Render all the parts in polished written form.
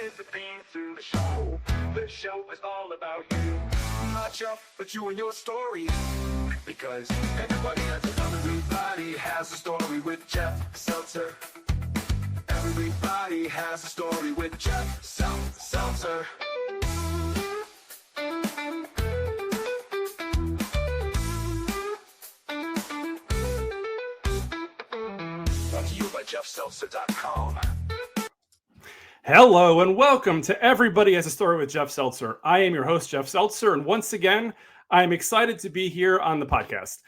is the theme to the show. The show is all about you. Not Jeff, but you and your story. Because everybody has a story with Jeff Seltzer. Everybody has a story with Jeff Seltzer. Brought to you by JeffSeltzer.com. Hello and welcome to Everybody Has a Story with Jeff Seltzer. I am your host, Jeff Seltzer, and once again, I am excited to be here on the podcast.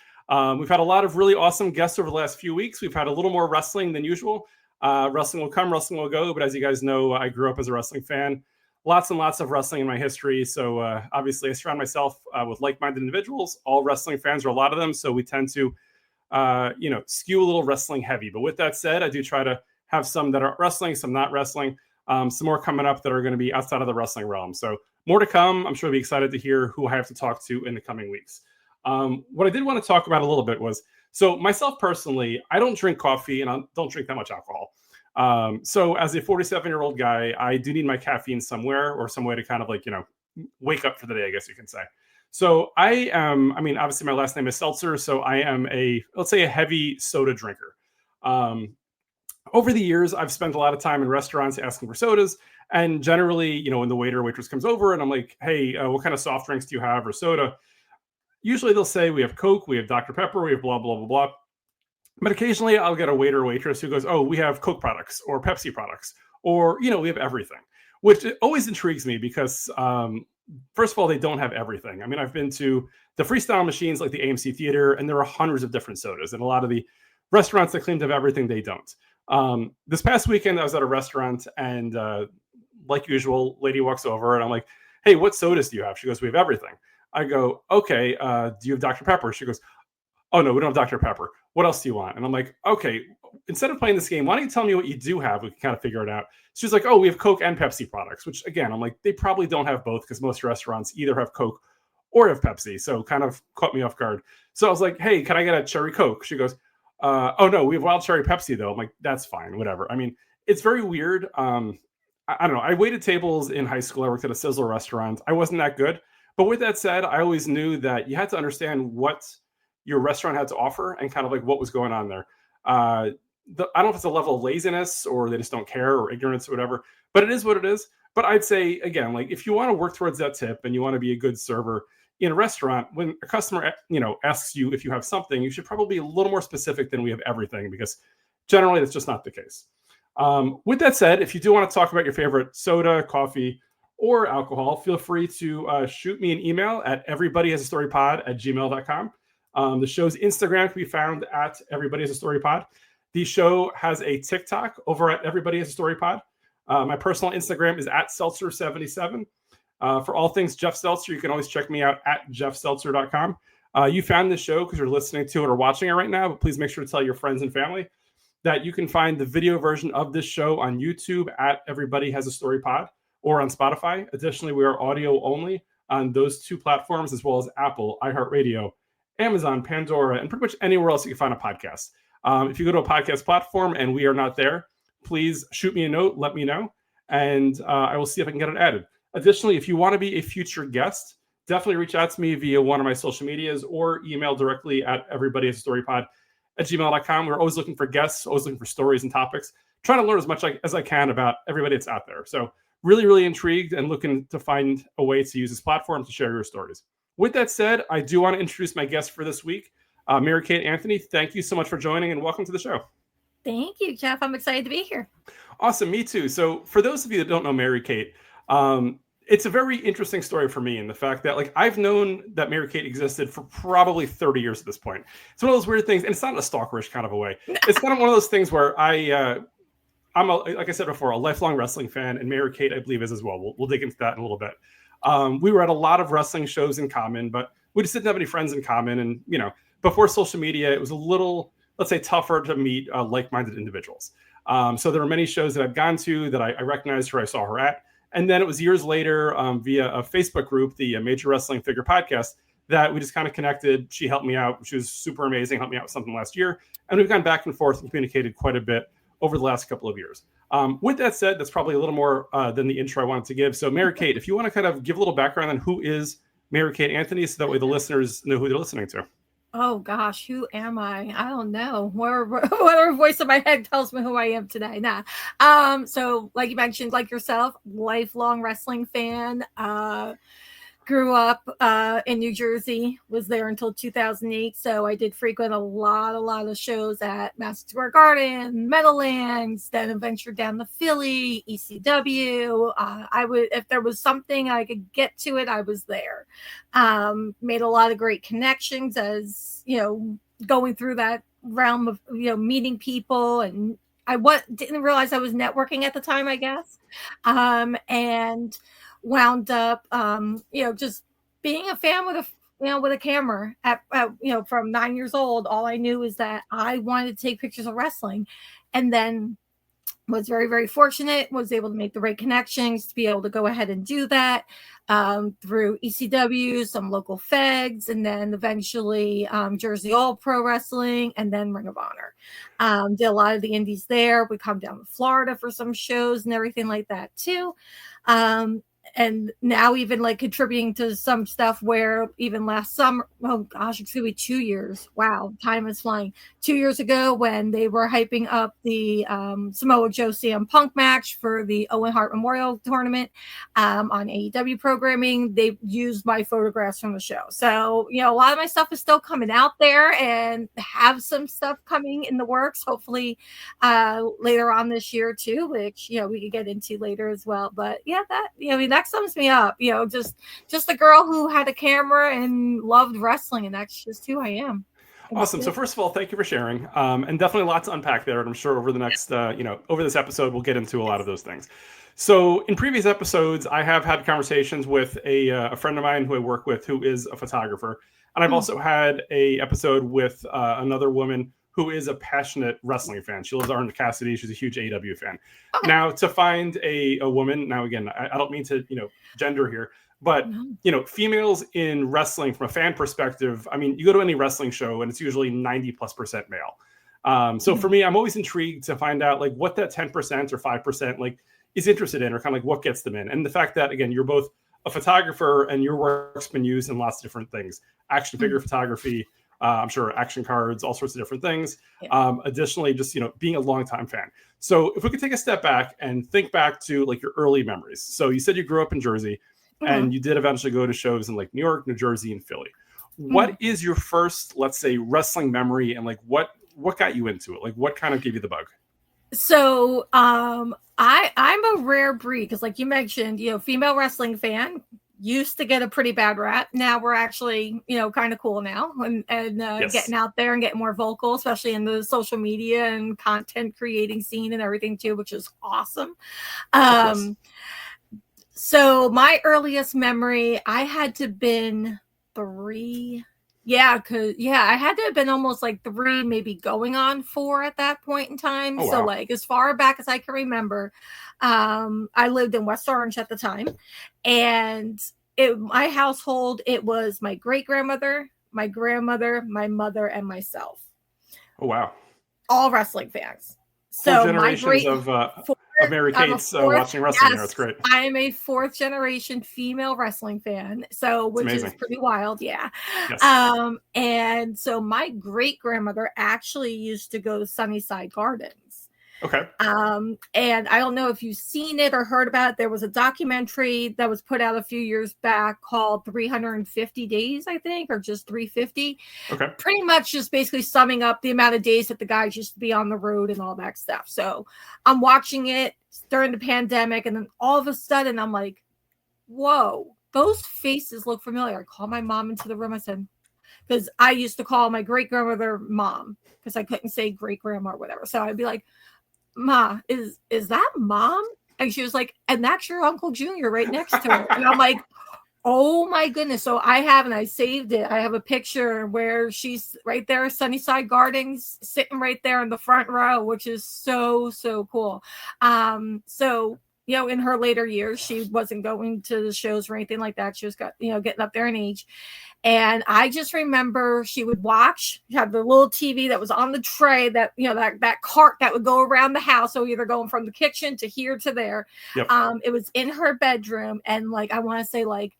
We've had a lot of really awesome guests over the last few weeks. We've had a little more wrestling than usual. Wrestling will come, wrestling will go, but as you guys know, I grew up as a wrestling fan. Lots and lots of wrestling in my history, so obviously I surround myself with like-minded individuals, all wrestling fans, or a lot of them, so we tend to skew a little wrestling heavy. But with that said, I do try to have some that are wrestling, some not wrestling. Some more coming up that are going to be outside of the wrestling realm. So more to come. I'm sure you'll be excited to hear who I have to talk to in the coming weeks. What I did want to talk about a little bit was, so myself personally, I don't drink coffee and I don't drink that much alcohol. So as a 47-year-old guy, I do need my caffeine somewhere or some way to kind of wake up for the day, I guess you can say. So I am, obviously my last name is Seltzer, so I am let's say a heavy soda drinker. Over the years, I've spent a lot of time in restaurants asking for sodas. And generally, when the waiter or waitress comes over and I'm like, hey, what kind of soft drinks do you have or soda? Usually they'll say we have Coke, we have Dr. Pepper, we have blah, blah, blah, blah. But occasionally I'll get a waiter or waitress who goes, oh, we have Coke products or Pepsi products, or, we have everything, which always intrigues me because, first of all, they don't have everything. I've been to the freestyle machines like the AMC Theater, and there are hundreds of different sodas. And a lot of the restaurants that claim to have everything, they don't. This past weekend, I was at a restaurant and like usual, lady walks over and I'm like, hey, what sodas do you have? She goes, we have everything. I go, okay, do you have Dr. Pepper? She goes, oh no, we don't have Dr. Pepper. What else do you want? And I'm like, okay, instead of playing this game, why don't you tell me what you do have? We can kind of figure it out. She's like, oh, we have Coke and Pepsi products, which again, I'm like, they probably don't have both because most restaurants either have Coke or have Pepsi. So kind of caught me off guard. So I was like, hey, can I get a cherry Coke? She goes, oh no, we have wild cherry Pepsi though. I'm like, that's fine, whatever. It's very weird. I don't know. I waited tables in high school. I worked at a Sizzler restaurant. I wasn't that good. But with that said, I always knew that you had to understand what your restaurant had to offer and kind of like what was going on there. I don't know if it's a level of laziness or they just don't care or ignorance or whatever, but it is what it is. But I'd say, again, like if you want to work towards that tip and you want to be a good server in a restaurant, when a customer, asks you if you have something, you should probably be a little more specific than we have everything, because generally that's just not the case. With that said, if you do want to talk about your favorite soda, coffee, or alcohol, feel free to shoot me an email at everybodyhasastorypod@gmail.com. The show's Instagram can be found at everybodyhasastorypod. The show has a TikTok over at everybodyhasastorypod. My personal Instagram is at Seltzer77. For all things Jeff Seltzer, you can always check me out at JeffSeltzer.com. You found this show because you're listening to it or watching it right now, but please make sure to tell your friends and family that you can find the video version of this show on YouTube at Everybody Has a Story Pod or on Spotify. Additionally, we are audio only on those two platforms, as well as Apple, iHeartRadio, Amazon, Pandora, and pretty much anywhere else you can find a podcast. If you go to a podcast platform and we are not there, please shoot me a note, let me know, and I will see if I can get it added. Additionally, if you want to be a future guest, definitely reach out to me via one of my social medias or email directly at everybodyhasastorypod@gmail.com. We're always looking for guests, always looking for stories and topics, trying to learn as much as I can about everybody that's out there. So really, really intrigued and looking to find a way to use this platform to share your stories. With that said, I do want to introduce my guest for this week, Mary Kate Anthony. Thank you so much for joining and welcome to the show. Thank you, Jeff. I'm excited to be here. Awesome. Me too. So for those of you that don't know Mary Kate, it's a very interesting story for me in the fact that I've known that Mary Kate existed for probably 30 years at this point. It's one of those weird things, and it's not in a stalkerish kind of a way. It's kind of one of those things where I'm like I said before, a lifelong wrestling fan, and Mary Kate, I believe, is as well. We'll dig into that in a little bit. We were at a lot of wrestling shows in common, but we just didn't have any friends in common. And, before social media, it was a little, let's say, tougher to meet like-minded individuals. So there were many shows that I've gone to that I recognized her, I saw her at. And then it was years later via a Facebook group, the Major Wrestling Figure Podcast, that we just kind of connected. She helped me out. She was super amazing, helped me out with something last year. And we've gone back and forth and communicated quite a bit over the last couple of years. With that said, that's probably a little more than the intro I wanted to give. So Mary Kate, if you want to kind of give a little background on who is Mary Kate Anthony, so that way the listeners know who they're listening to. Oh gosh, who am I? I don't know. Whatever voice in my head tells me who I am today. Nah. So like you mentioned, like yourself, lifelong wrestling fan. Grew up in New Jersey, was there until 2008. So I did frequent a lot of shows at Madison Square Garden, Meadowlands, then ventured down to Philly, ECW. I would, if there was something I could get to it, I was there. Made a lot of great connections as, going through that realm of, meeting people, and didn't realize I was networking at the time, I guess. And wound up, just being a fan with a camera at from 9 years old. All I knew is that I wanted to take pictures of wrestling, and then was very, very fortunate, was able to make the right connections to be able to go ahead and do that through ECW, some local feds, and then eventually Jersey All Pro Wrestling, and then Ring of Honor. Did a lot of the indies there. We come down to Florida for some shows and everything like that too. And now even like contributing to some stuff where even last summer, oh gosh, it's going to be 2 years. Wow, time is flying. 2 years ago when they were hyping up the Samoa Joe CM Punk match for the Owen Hart Memorial Tournament on AEW programming, they used my photographs from the show. So, a lot of my stuff is still coming out there, and have some stuff coming in the works, hopefully later on this year too, which, we could get into later as well. But yeah, that sums me up. Just a girl who had a camera and loved wrestling, and that's just who I am. Awesome. So first of all, thank you for sharing, and definitely a lot to unpack there. And I'm sure over the next, over this episode, we'll get into a lot of those things. So in previous episodes, I have had conversations with a friend of mine who I work with, who is a photographer, and I've also had a episode with another woman who is a passionate wrestling fan. She lives out in Cassidy. She's a huge AEW fan. Okay. Now, to find a woman, now again, I don't mean to, gender here, but, females in wrestling from a fan perspective, I mean, you go to any wrestling show and it's usually 90+% male. So for me, I'm always intrigued to find out like what that 10% or 5% like is interested in, or kind of like what gets them in. And the fact that, again, you're both a photographer and your work's been used in lots of different things, action figure photography, I'm sure action cards, all sorts of different things. Yeah. Additionally, just, being a longtime fan. So if we could take a step back and think back to like your early memories. So you said you grew up in Jersey and you did eventually go to shows in like New York, New Jersey, and Philly. What is your first, let's say, wrestling memory, and like what got you into it? Like what kind of gave you the bug? So I'm a rare breed because, like you mentioned, female wrestling fan. Used to get a pretty bad rap. Now we're actually, kind of cool now, and yes, getting out there and getting more vocal, especially in the social media and content creating scene and everything too, which is awesome. So my earliest memory, I had to have been 3. Yeah, I had to have been almost like 3, maybe going on 4 at that point in time. Oh, wow. So like as far back as I can remember, I lived in West Orange at the time, and my household, it was my great-grandmother, my grandmother, my mother, and myself. Oh, wow. All wrestling fans. 4 generations of Mary Kate's watching wrestling. Yes, that's great. I am a 4th generation female wrestling fan, which is pretty wild. Yeah. Yes. And so my great grandmother actually used to go to Sunnyside Gardens. Okay. And I don't know if you've seen it or heard about it. There was a documentary that was put out a few years back called 350 Days, I think, or just 350. Okay. Pretty much just basically summing up the amount of days that the guys used to be on the road and all that stuff. So I'm watching it during the pandemic, and then all of a sudden I'm like, whoa, those faces look familiar. I called my mom into the room. I said, because I used to call my great grandmother mom because I couldn't say great grandma or whatever. So I'd be like, Ma, is that mom? And she was like, and that's your Uncle Junior right next to her. And I'm like, oh my goodness. So I saved it. I have a picture where she's right there, Sunnyside Gardens, sitting right there in the front row, which is so, so cool. So in her later years, she wasn't going to the shows or anything like that. She was getting up there in age. And I just remember she would watch, have the little TV that was on the tray that, that cart that would go around the house. So either going from the kitchen to here to there. Yep. It was in her bedroom. And like, I want to say like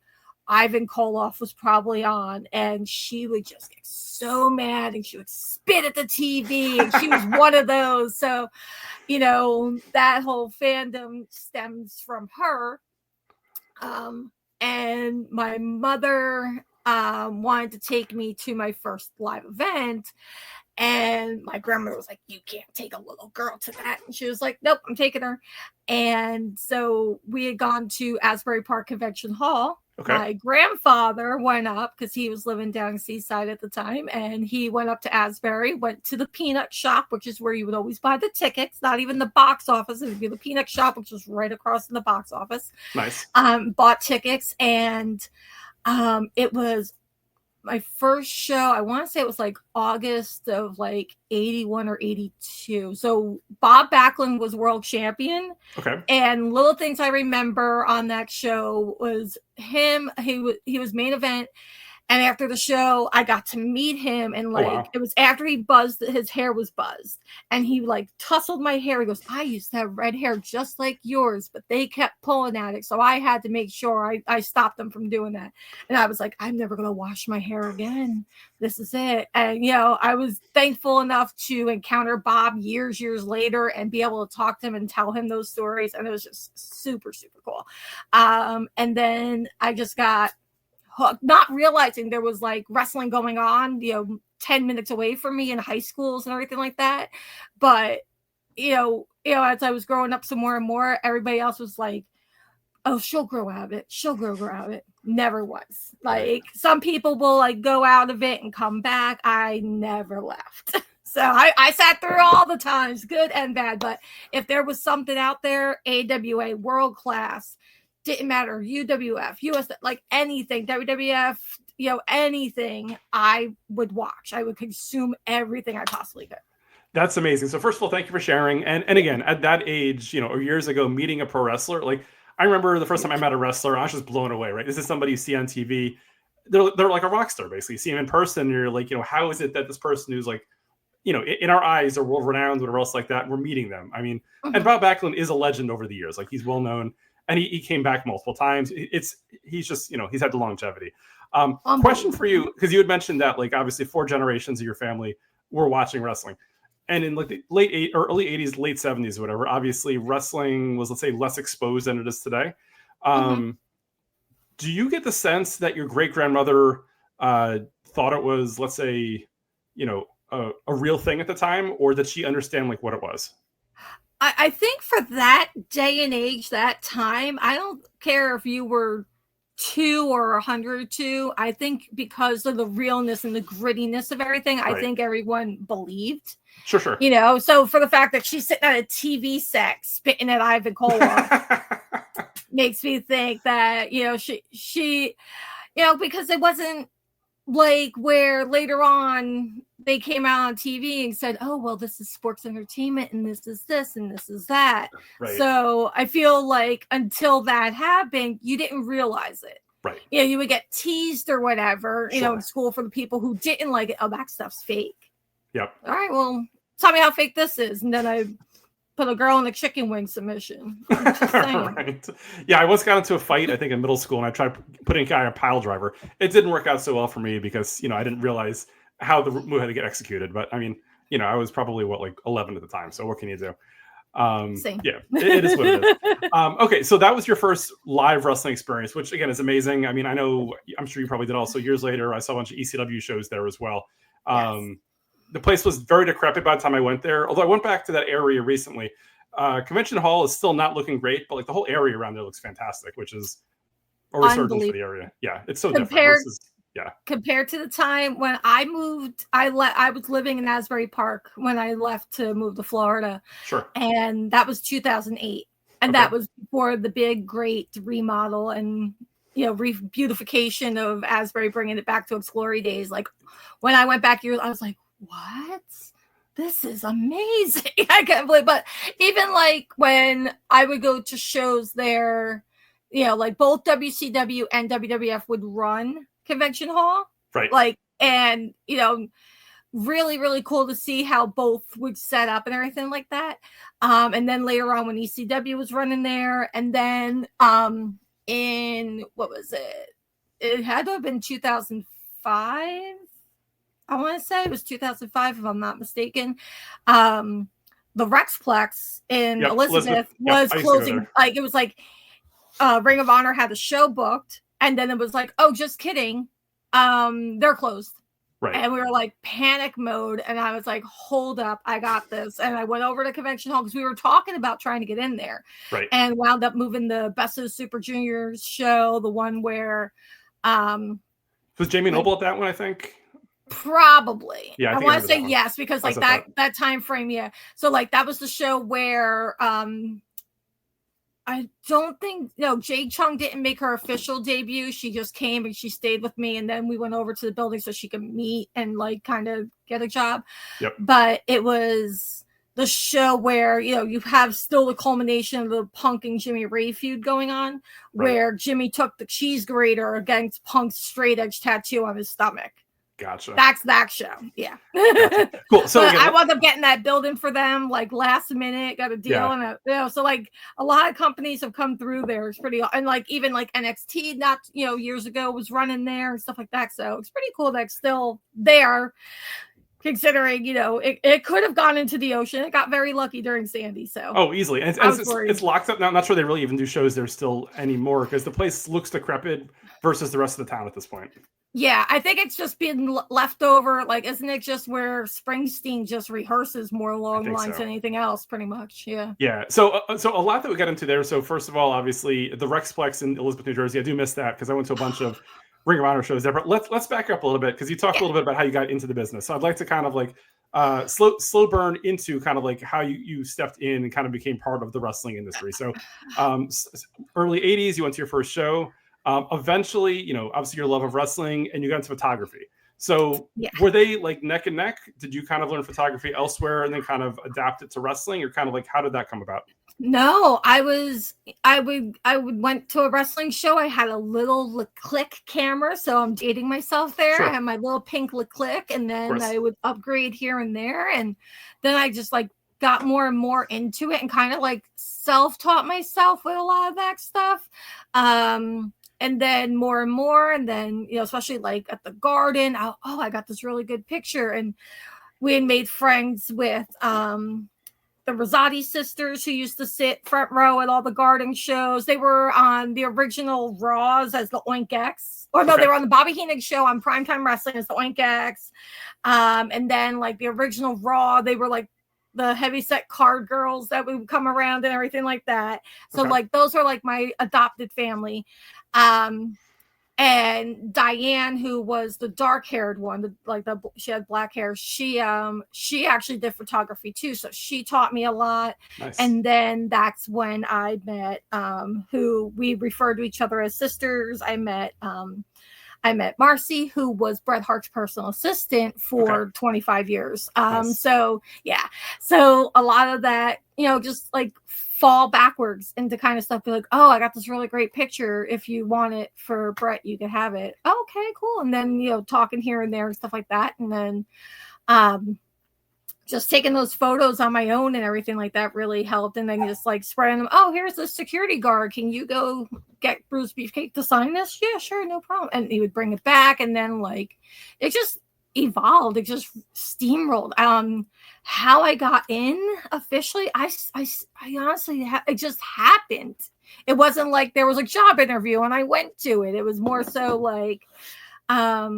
Ivan Koloff was probably on, and she would just get so mad and she would spit at the TV, and she was one of those. So, that whole fandom stems from her. And my mother wanted to take me to my first live event, and my grandmother was like, "You can't take a little girl to that." And she was like, "Nope, I'm taking her." And so we had gone to Asbury Park Convention Hall. Okay. My grandfather went up because he was living down Seaside at the time, and he went up to Asbury, went to the peanut shop, which is where you would always buy the tickets, not even the box office. It would be the peanut shop, which was right across from the box office. Nice. Bought tickets, and it was my first show. I want to say it was like August of like 81 or 82. So Bob Backlund was world champion. Okay. And little things I remember on that show was him. He was main event. And after the show, I got to meet him, and like It was after he buzzed, his hair was buzzed, and he like tousled my hair. He goes, "I used to have red hair just like yours, but they kept pulling at it, so I had to make sure I stopped them from doing that." And I was like, "I'm never gonna wash my hair again. This is it." And I was thankful enough to encounter Bob years later and be able to talk to him and tell him those stories, and it was just super, super cool. And then I just got hooked, not realizing there was like wrestling going on, 10 minutes away from me in high schools and everything like that. But, as I was growing up some more and more, everybody else was like, "Oh, she'll grow out of it. She'll grow out of it." Never was. Like, some people will like go out of it and come back. I never left. So I sat through all the times, good and bad. But if there was something out there, AWA, world class, didn't matter, UWF, US, like anything, WWF, anything, I would watch. I would consume everything I possibly could. That's amazing. So first of all, thank you for sharing. And again, at that age, or years ago, meeting a pro wrestler, like I remember the first time I met a wrestler, I was just blown away, right? This is somebody you see on TV. They're like a rock star, basically. You see him in person, and you're like, how is it that this person who's like, in our eyes are world renowned, whatever else like that, we're meeting them. I mean, and Bob Backlund is a legend over the years. Like, he's well known. And he came back multiple times. He's just, he's had the longevity. Question for you, because you had mentioned that, like, obviously 4 generations of your family were watching wrestling. And in like the early 80s, late 70s, or whatever, obviously wrestling was, let's say, less exposed than it is today. Do you get the sense that your great-grandmother thought it was, let's say, a real thing at the time, or did she understand like what it was? I think for that day and age, that time, I don't care if you were 2 or 102. I think because of the realness and the grittiness of everything, I think everyone believed. Sure. So for the fact that she's sitting at a TV set spitting at Ivan Koloff makes me think that, she because it wasn't like where later on they came out on TV and said, "Oh, well, this is sports entertainment, and this is this, and this is that." Right. So I feel like until that happened, you didn't realize it. Right. You would get teased or whatever, in school for the people who didn't like it. "Oh, that stuff's fake." Yep. All right, well, tell me how fake this is. And then I put a girl in a chicken wing submission. I'm just saying. Right. Yeah, I once got into a fight, I think, in middle school, and I tried putting a guy on a pile driver. It didn't work out so well for me because, I didn't realize how the move had to get executed. But I mean, I was probably like 11 at the time. So what can you do? Same. Yeah, it is what it is. Okay, so that was your first live wrestling experience, which again is amazing. I mean, I'm sure you probably did also years later. I saw a bunch of ECW shows there as well. Yes. The place was very decrepit by the time I went there. Although I went back to that area recently. Convention Hall is still not looking great, but like the whole area around there looks fantastic, which is a resurgence for the area. Yeah, it's so different. Compared to the time when I moved, I was living in Asbury Park when I left to move to Florida. Sure. And that was 2008. And that was before the big, great remodel and, beautification of Asbury, bringing it back to its glory days. Like when I went back here, I was like, what? this is amazing. I can't believe, but even like when I would go to shows there, like both WCW and WWF would run Convention Hall. Right. Like, and, really, really cool to see how both would set up and everything like that. And then later on when ECW was running there, and then in, what was it? It had to have been 2005. I want to say it was 2005, if I'm not mistaken. The Rexplex in Elizabeth was closing. Like, it was like Ring of Honor had the show booked, and then it was like, oh, just kidding. They're closed. Right. And we were like panic mode. And I was like, hold up, I got this. And I went over to Convention Hall because we were talking about trying to get in there. Right. And wound up moving the Best of the Super Juniors show, the one where was Jamie Noble at that one, I think? Probably. Yeah, I want to say yes, because like that time frame, yeah. So like that was the show where I don't think Jade Chung didn't make her official debut. She just came and she stayed with me, and then we went over to the building so she could meet and like kind of get a job. Yep. But it was the show where you have still the culmination of the Punk and Jimmy Ray feud going on, where Jimmy took the cheese grater against Punk's straight edge tattoo on his stomach. Gotcha. That's that show. Yeah. Gotcha. Cool. So I wound up getting that building for them like last minute, got a deal. And so like a lot of companies have come through there. It's pretty, and like even like NXT not years ago was running there and stuff like that. So it's pretty cool that it's still there, considering it could have gone into the ocean. It got very lucky during Sandy. So easily. And it's locked up now. I'm not sure they really even do shows there still anymore, because the place looks decrepit versus the rest of the town at this point. Yeah, I think it's just been left over. Like, isn't it just where Springsteen just rehearses more along lines than anything else, pretty much? Yeah. Yeah. So a lot that we got into there. So first of all, obviously the Rexplex in Elizabeth, New Jersey. I do miss that because I went to a bunch of Ring of Honor shows there. But let's back up a little bit, because you talked a little bit about how you got into the business. So I'd like to kind of like slow burn into kind of like how you stepped in and kind of became part of the wrestling industry. So early 80s, you went to your first show. Eventually, obviously your love of wrestling, and you got into photography. So were they like neck and neck? Did you kind of learn photography elsewhere and then kind of adapt it to wrestling, or kind of like how did that come about? No, I went to a wrestling show. I had a little Leclerc camera, so I'm dating myself there. Sure. I had my little pink Leclerc, and then I would upgrade here and there, and then I just like got more and more into it and kind of like self-taught myself with a lot of that stuff. And then more and more, and then, especially like at the Garden, I got this really good picture. And we had made friends with the Rosati sisters, who used to sit front row at all the Garden shows. They were on the original Raws as the Oink X. Or no, they were on the Bobby Heenan show on Primetime Wrestling as the Oink X. And then like the original Raw, they were like the heavyset card girls that would come around and everything like that. So like those are like my adopted family. And Diane, who was the dark-haired one, she had black hair. She actually did photography too, so she taught me a lot. Nice. And then that's when I met who we refer to each other as sisters. I met Marcy, who was Bret Hart's personal assistant for 25 years. Nice. So a lot of that, just like fall backwards into kind of stuff. Be like, oh, I got this really great picture. If you want it for Bret, you can have it. Okay, cool. And then, talking here and there and stuff like that. And then just taking those photos on my own and everything like that really helped. And then just like spreading them. Oh, here's the security guard. Can you go get Bruce Beefcake to sign this? Yeah, sure. No problem. And he would bring it back. And then like, it just evolved. It just steamrolled. How I got in officially, I honestly, it just happened. It wasn't like there was a job interview and I went to it. It was more so like, by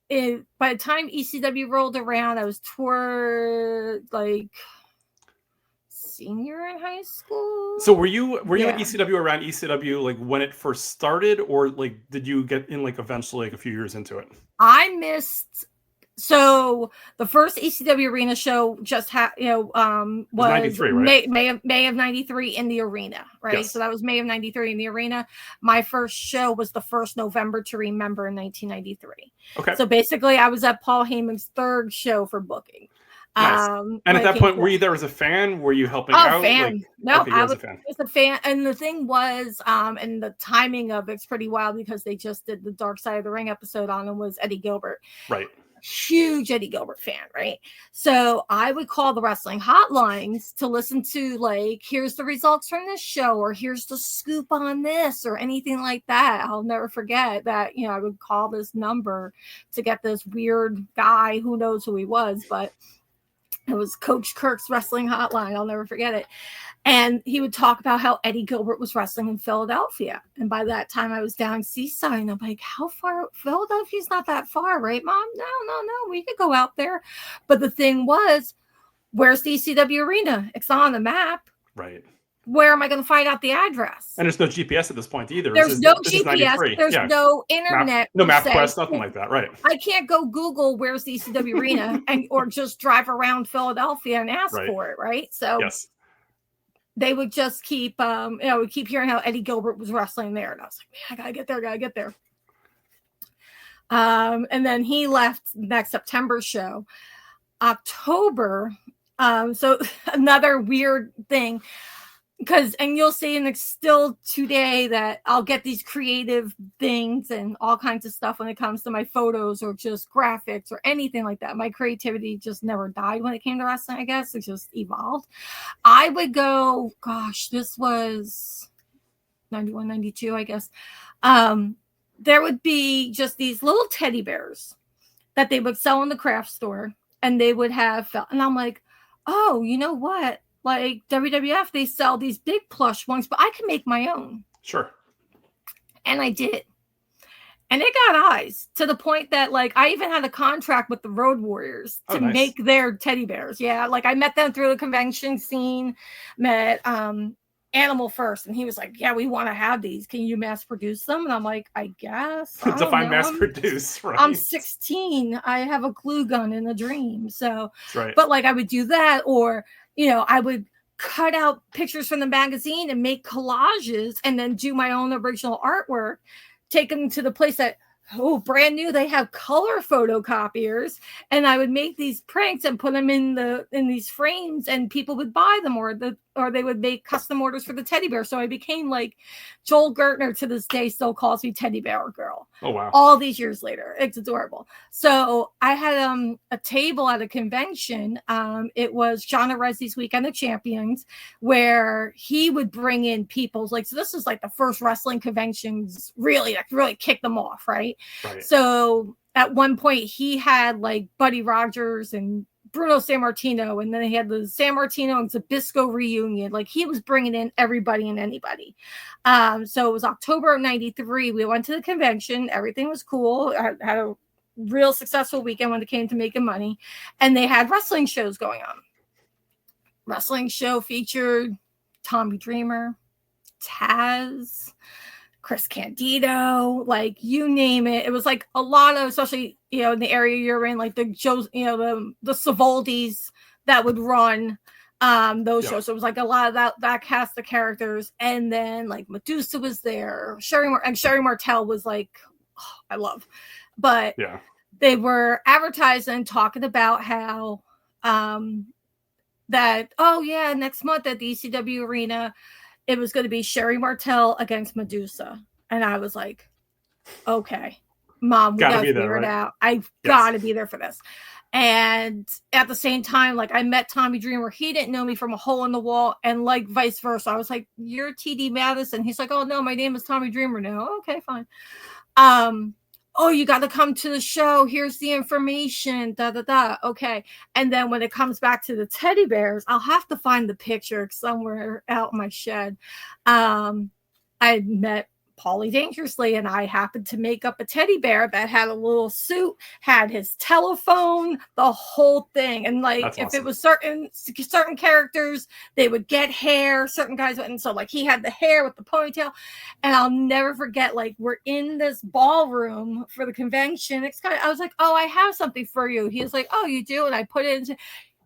the time ECW rolled around, I was toward like senior in high school. So were you at ECW, around ECW like when it first started, or like did you get in like eventually like a few years into it? I missed. So the first ECW arena show just was 93, right? May of 93 in the arena, right? Yes. So that was May of 93 in the arena. My first show was the first November to Remember in 1993. Okay. So basically I was at Paul Heyman's third show for booking. Nice. And at that point, were you there as a fan? Were you helping out? Fan. Like, No, okay, you as a fan. was a fan. And the thing was, and the timing of it's pretty wild because they just did the Dark Side of the Ring episode on him was Eddie Gilbert. Right. Huge Eddie Gilbert fan, right? So I would call the wrestling hotlines to listen to, like, here's the results from this show, or here's the scoop on this, or anything like that. I'll never forget that, I would call this number to get this weird guy, who knows who he was, but it was Coach Kirk's wrestling hotline. I'll never forget it. And he would talk about how Eddie Gilbert was wrestling in Philadelphia. And by that time, I was down Seaside. And I'm like, how far? Philadelphia's not that far, right, Mom? No. We could go out there. But the thing was, where's the ECW arena? It's not on the map. Right. Where am I going to find out the address? And there's no GPS at this point either. There's no GPS. There's no internet. No MapQuest, nothing like that. Right. I can't go Google where's the ECW arena or just drive around Philadelphia and ask for it. Right. So yes. They would just keep, we keep hearing how Eddie Gilbert was wrestling there. And I was like, man, I gotta get there. And then he left next September show. October. So another weird thing. And you'll see, and it's still today that I'll get these creative things and all kinds of stuff when it comes to my photos or just graphics or anything like that. My creativity just never died when it came to wrestling, I guess. It just evolved. I would go, this was 91, 92, I guess. There would be just these little teddy bears that they would sell in the craft store, and they would have, and I'm like, oh, you know what? Like WWF, they sell these big plush ones, but I can make my own. Sure. And I did. And it got eyes to the point that, like, I even had a contract with the Road Warriors to make their teddy bears. Yeah. Like, I met them through the convention scene, met Animal First. And he was like, yeah, we want to have these. Can you mass produce them? And I'm like, I guess. Define mass produce, right? I'm 16. I have a glue gun in a dream. So, right. But like, I would do that, or I would cut out pictures from the magazine and make collages and then do my own original artwork, take them to the place that, brand new, they have color photocopiers, and I would make these prints and put them in these frames, and people would buy them, or they would make custom orders for the teddy bear. So I became like, Joel Gertner to this day still calls me Teddy Bear Girl. Oh wow. All these years later. It's adorable. So I had a table at a convention. It was John Arezzi's Weekend of Champions, where he would bring in people like, so this was like the first wrestling conventions really kicked them off, right? Right. So at one point he had like Buddy Rogers and Bruno Sammartino, and then he had the Sammartino and Zbyszko reunion. Like, he was bringing in everybody and anybody. So it was October of 93. We went to the convention. Everything was cool. I had a real successful weekend when it came to making money. And they had wrestling shows going on. Wrestling show featured Tommy Dreamer, Taz, Chris Candido, like, you name it. It was like a lot of, especially, in the area you're in, like the Joes, the Savaldis that would run those shows. So it was like a lot of that cast of characters. And then like Medusa was there. Sherry Martel was like, I love. But they were advertising, talking about how next month at the ECW arena, it was going to be Sherry Martel against Medusa. And I was like, okay, Mom, we got to figure it out. I've got to be there for this. And at the same time, like, I met Tommy Dreamer. He didn't know me from a hole in the wall, and like vice versa. I was like, you're TD Madison. He's like, oh no, my name is Tommy Dreamer now. Okay, fine. Oh, you got to come to the show. Here's the information. Okay. And then when it comes back to the teddy bears, I'll have to find the picture somewhere out in my shed. I met Paulie Dangerously, and I happened to make up a teddy bear that had a little suit, had his telephone, the whole thing. And like, That's if awesome. it was certain characters, they would get hair, certain guys wouldn't. So like, he had the hair with the ponytail. And I'll never forget, like, we're in this ballroom for the convention. I was like, oh, I have something for you. He was like, oh, you do? And I put it into,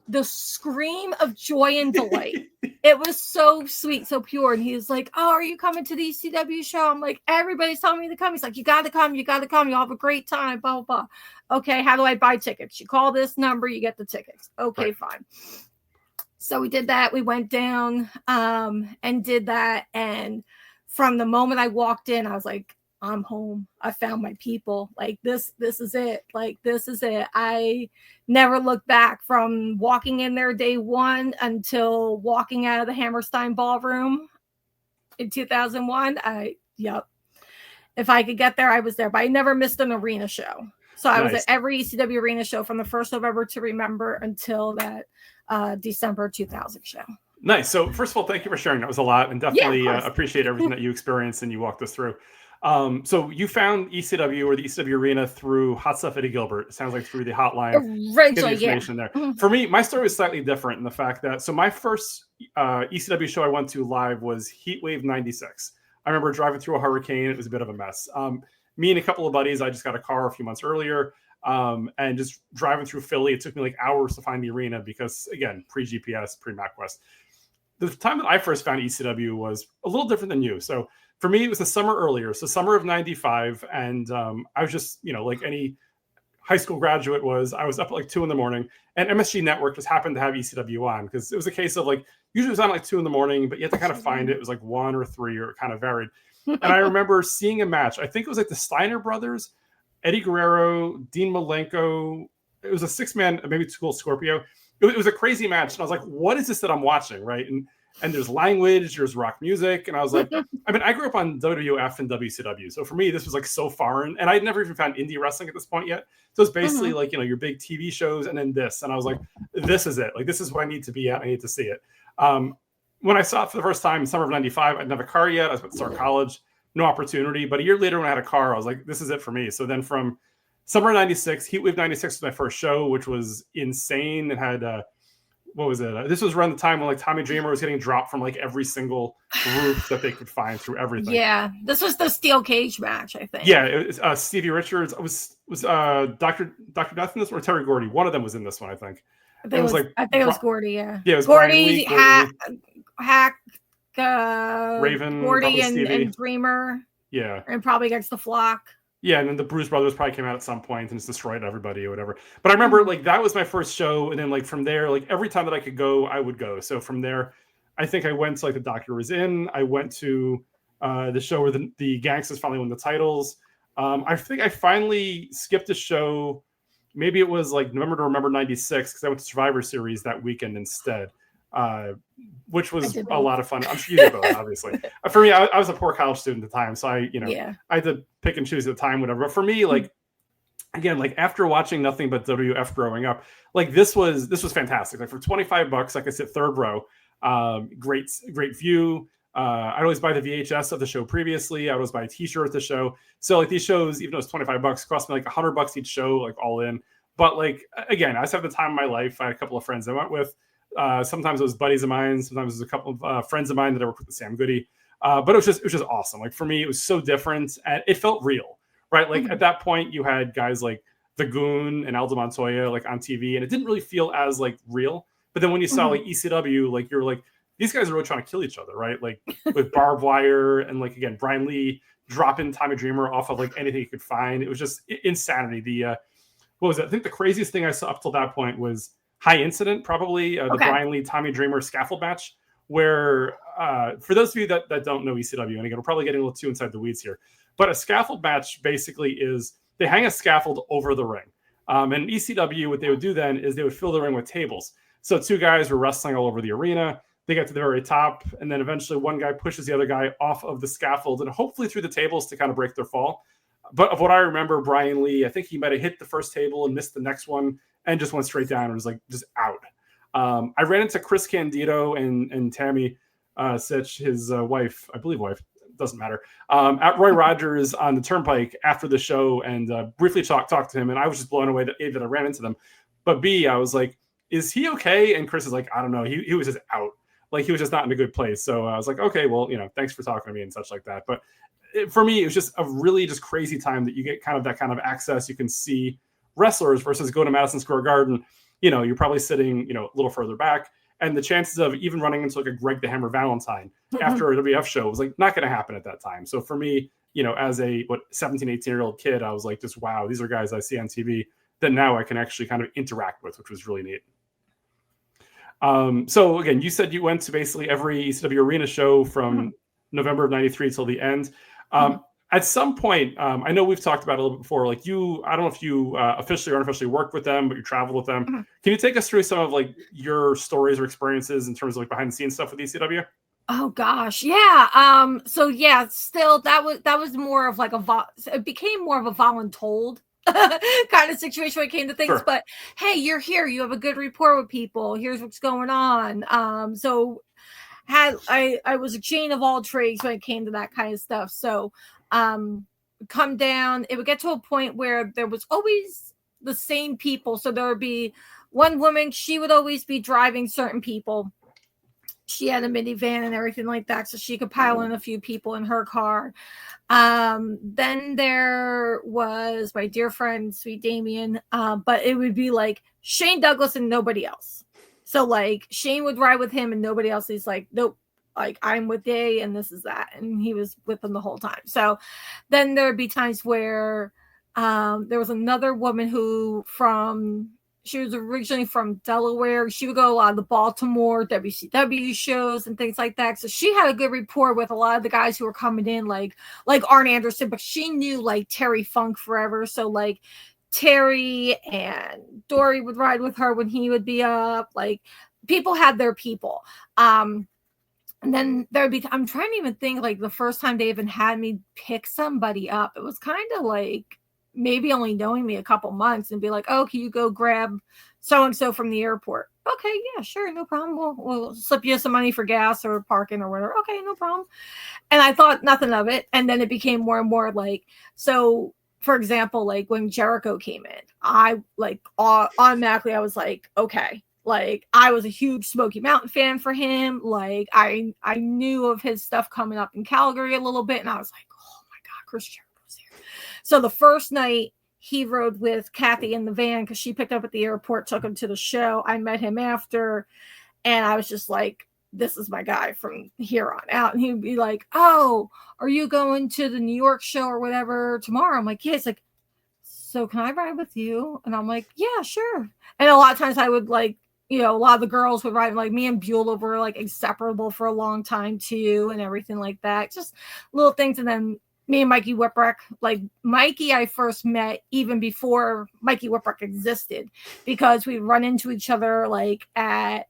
the scream of joy and delight. It was so sweet, so pure. And he was like, "Oh, are you coming to the ECW show?" I'm like, "Everybody's telling me to come." He's like, "You got to come. You got to come. You'll have a great time, blah, blah, blah." Okay, how do I buy tickets? You call this number, you get the tickets. Okay, right. Fine. So we did that. We went down and did that. And from the moment I walked in, I was like, I'm home. I found my people. Like this is it. Like, this is it. I never looked back from walking in there day one until walking out of the Hammerstein Ballroom in 2001. If I could get there, I was there, but I never missed an arena show. So I was at every ECW arena show from the 1st November to remember until that December 2000 show. Nice. So first of all, thank you for sharing. That was a lot, and definitely appreciate everything that you experienced and you walked us through. So you found ECW or the ECW arena through Hot Stuff Eddie Gilbert. It sounds like through the hotline. Originally, there. Mm-hmm. For me, my story was slightly different in the fact that, so my first ECW show I went to live was Heatwave 96. I remember driving through a hurricane. It was a bit of a mess. Me and a couple of buddies, I just got a car a few months earlier, and just driving through Philly. It took me like hours to find the arena because, again, pre-GPS, pre-MapQuest. The time that I first found ECW was a little different than you. So for me, it was the summer earlier. So summer of 95. And I was just, like any high school graduate I was up at like 2 a.m. and MSG Network just happened to have ECW on because it was a case of like, usually it was on like 2 a.m, but you had to kind of find it. It was like 1 or 3 or it kind of varied. And I remember seeing a match. I think it was like the Steiner brothers, Eddie Guerrero, Dean Malenko. It was a 6-man, maybe School Scorpio. It was a crazy match. And I was like, what is this that I'm watching? Right. And there's language, there's rock music. And I was like, I grew up on WWF and WCW. So for me, this was like so foreign. And I'd never even found indie wrestling at this point yet. So it's basically like, your big TV shows and then this. And I was like, this is it. Like, this is what I need to be at. I need to see it. When I saw it for the first time in summer of 95, I didn't have a car yet. I was about to start college. No opportunity. But a year later when I had a car, I was like, this is it for me. So then from summer 96, Heatwave 96 was my first show, which was insane. It had, what was it? This was around the time when like Tommy Dreamer was getting dropped from like every single roof that they could find through everything. Yeah. This was the steel cage match, I think. Yeah. It was Stevie Richards. It was Dr. Death in this one or Terry Gordy. One of them was in this one, I think. I think it was Gordy, yeah. Yeah, it was Gordy, Hack, Raven, Gordy and Dreamer. Yeah. And probably against the Flock. Yeah, and then the Bruise Brothers probably came out at some point and just destroyed everybody or whatever. But I remember like that was my first show, and then like from there, like every time that I could go, I would go. So from there, I think I went to like the Doctor Was In. I went to the show where the Gangsters finally won the titles. I think I finally skipped a show. Maybe it was like November to Remember 96 because I went to Survivor Series that weekend instead. Which was a lot of fun. I'm sure you did both, obviously. For me, I was a poor college student at the time, so I had to pick and choose at the time, whatever. But for me, like, again, like after watching nothing but WF growing up, like this was fantastic. Like for $25, I could sit third row. Great view. I'd always buy the VHS of the show previously. I'd always buy a T-shirt at the show. So like these shows, even though it's $25, cost me like $100 each show, like all in. But like again, I just have the time of my life. I had a couple of friends I went with. Sometimes it was buddies of mine. Sometimes it was a couple of friends of mine that I worked with, Sam Goody. But it was just awesome. Like for me, it was so different and it felt real, right? Like at that point you had guys like The Goon and Aldo Montoya like on TV and it didn't really feel as like real. But then when you saw like ECW, like you're like, these guys are really trying to kill each other, right? Like with barbed wire and like, again, Brian Lee dropping Tommy Dreamer off of like anything he could find. It was just insanity. What was it? I think the craziest thing I saw up till that point was High Incident, probably the Brian Lee Tommy Dreamer scaffold match, where for those of you that don't know ECW, and again, we're probably getting a little too inside the weeds here, but a scaffold match basically is they hang a scaffold over the ring. And ECW, what they would do then is they would fill the ring with tables. So two guys were wrestling all over the arena. They get to the very top, and then eventually one guy pushes the other guy off of the scaffold and hopefully through the tables to kind of break their fall. But of what I remember, Brian Lee, I think he might have hit the first table and missed the next one and just went straight down and was like just out. I ran into Chris Candido and Tammy Sitch, his wife, doesn't matter, at Roy Rogers on the Turnpike after the show and briefly talked to him. And I was just blown away that I ran into them. But B, I was like, is he okay? And Chris is like, I don't know. He was just out. Like he was just not in a good place. So I was like, okay, well, thanks for talking to me and such like that. But for me, it was just a really just crazy time that you get kind of that kind of access. You can see wrestlers versus go to Madison Square Garden. you're probably sitting, a little further back. And the chances of even running into like a Greg the Hammer Valentine after a WF show was like not going to happen at that time. So for me, as a 17, 18-year-old kid, I was like, just wow, these are guys I see on TV that now I can actually kind of interact with, which was really neat. So again, you said you went to basically every ECW arena show from November of '93 till the end. At some point, I know we've talked about it a little bit before, like I don't know if you officially or unofficially worked with them, but you traveled with them. Can you take us through some of like your stories or experiences in terms of like behind the scenes stuff with ECW? Oh gosh, yeah. So yeah, still that was more of like it became more of a voluntold kind of situation when it came to things. Sure. But hey, you're here, you have a good rapport with people. Here's what's going on. So I was a chain of all trades when it came to that kind of stuff. So come down, it would get to a point where there was always the same people. So there would be one woman, she would always be driving certain people. She had a minivan and everything like that, so she could pile in a few people in her car. Then there was my dear friend, Sweet Damien, but it would be like Shane Douglas and nobody else. So like Shane would ride with him and nobody else. He's like, nope, like I'm with Day and this is that. And he was with them the whole time. So then there'd be times where there was another woman she was originally from Delaware. She would go a lot of the Baltimore WCW shows and things like that. So she had a good rapport with a lot of the guys who were coming in, like Arn Anderson, but she knew like Terry Funk forever. So like Terry and Dory would ride with her when he would be up. Like people had their people. And then there'd be, I'm trying to even think like the first time they even had me pick somebody up, it was kind of like maybe only knowing me a couple months and be like, oh, can you go grab so-and-so from the airport? Okay, yeah, sure, no problem. We'll slip you some money for gas or parking or whatever. Okay, no problem. And I thought nothing of it. And then it became more and more like, so for example, like when Jericho came in, I like automatically I was like, okay, like I was a huge Smoky Mountain fan for him. Like I knew of his stuff coming up in Calgary a little bit. And I was like, oh my God, Chris Jericho's here. So the first night he rode with Kathy in the van because she picked up at the airport, took him to the show. I met him after and I was just like, this is my guy from here on out. And he'd be like, oh, are you going to the New York show or whatever tomorrow? I'm like, yeah. He's like, so can I ride with you? And I'm like, yeah, sure. And a lot of times I would like, a lot of the girls would ride, like me and Beulah were like inseparable for a long time too. And everything like that, just little things. And then me and Mikey Whipwreck, like Mikey, I first met even before Mikey Whipwreck existed because we'd run into each other like at,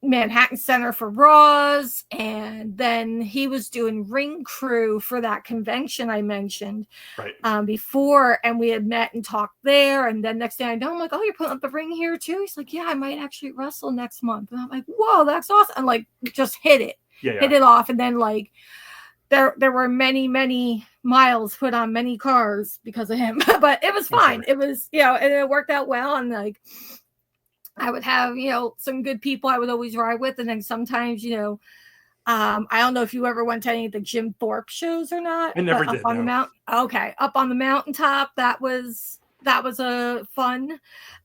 Manhattan Center for Raws, and then he was doing ring crew for that convention I mentioned before, and we had met and talked there, and then next thing I know, I'm like, oh, you're putting up the ring here too? He's like, yeah, I might actually wrestle next month. And I'm like, whoa, that's awesome. And like just hit it off, and then like there were many miles put on many cars because of him, but it was fine. It was, and it worked out well, and like I would have, some good people I would always ride with. And then sometimes, I don't know if you ever went to any of the Jim Thorpe shows or not. I never did. Up on the mountain. Okay. Up on the mountaintop. That was a fun,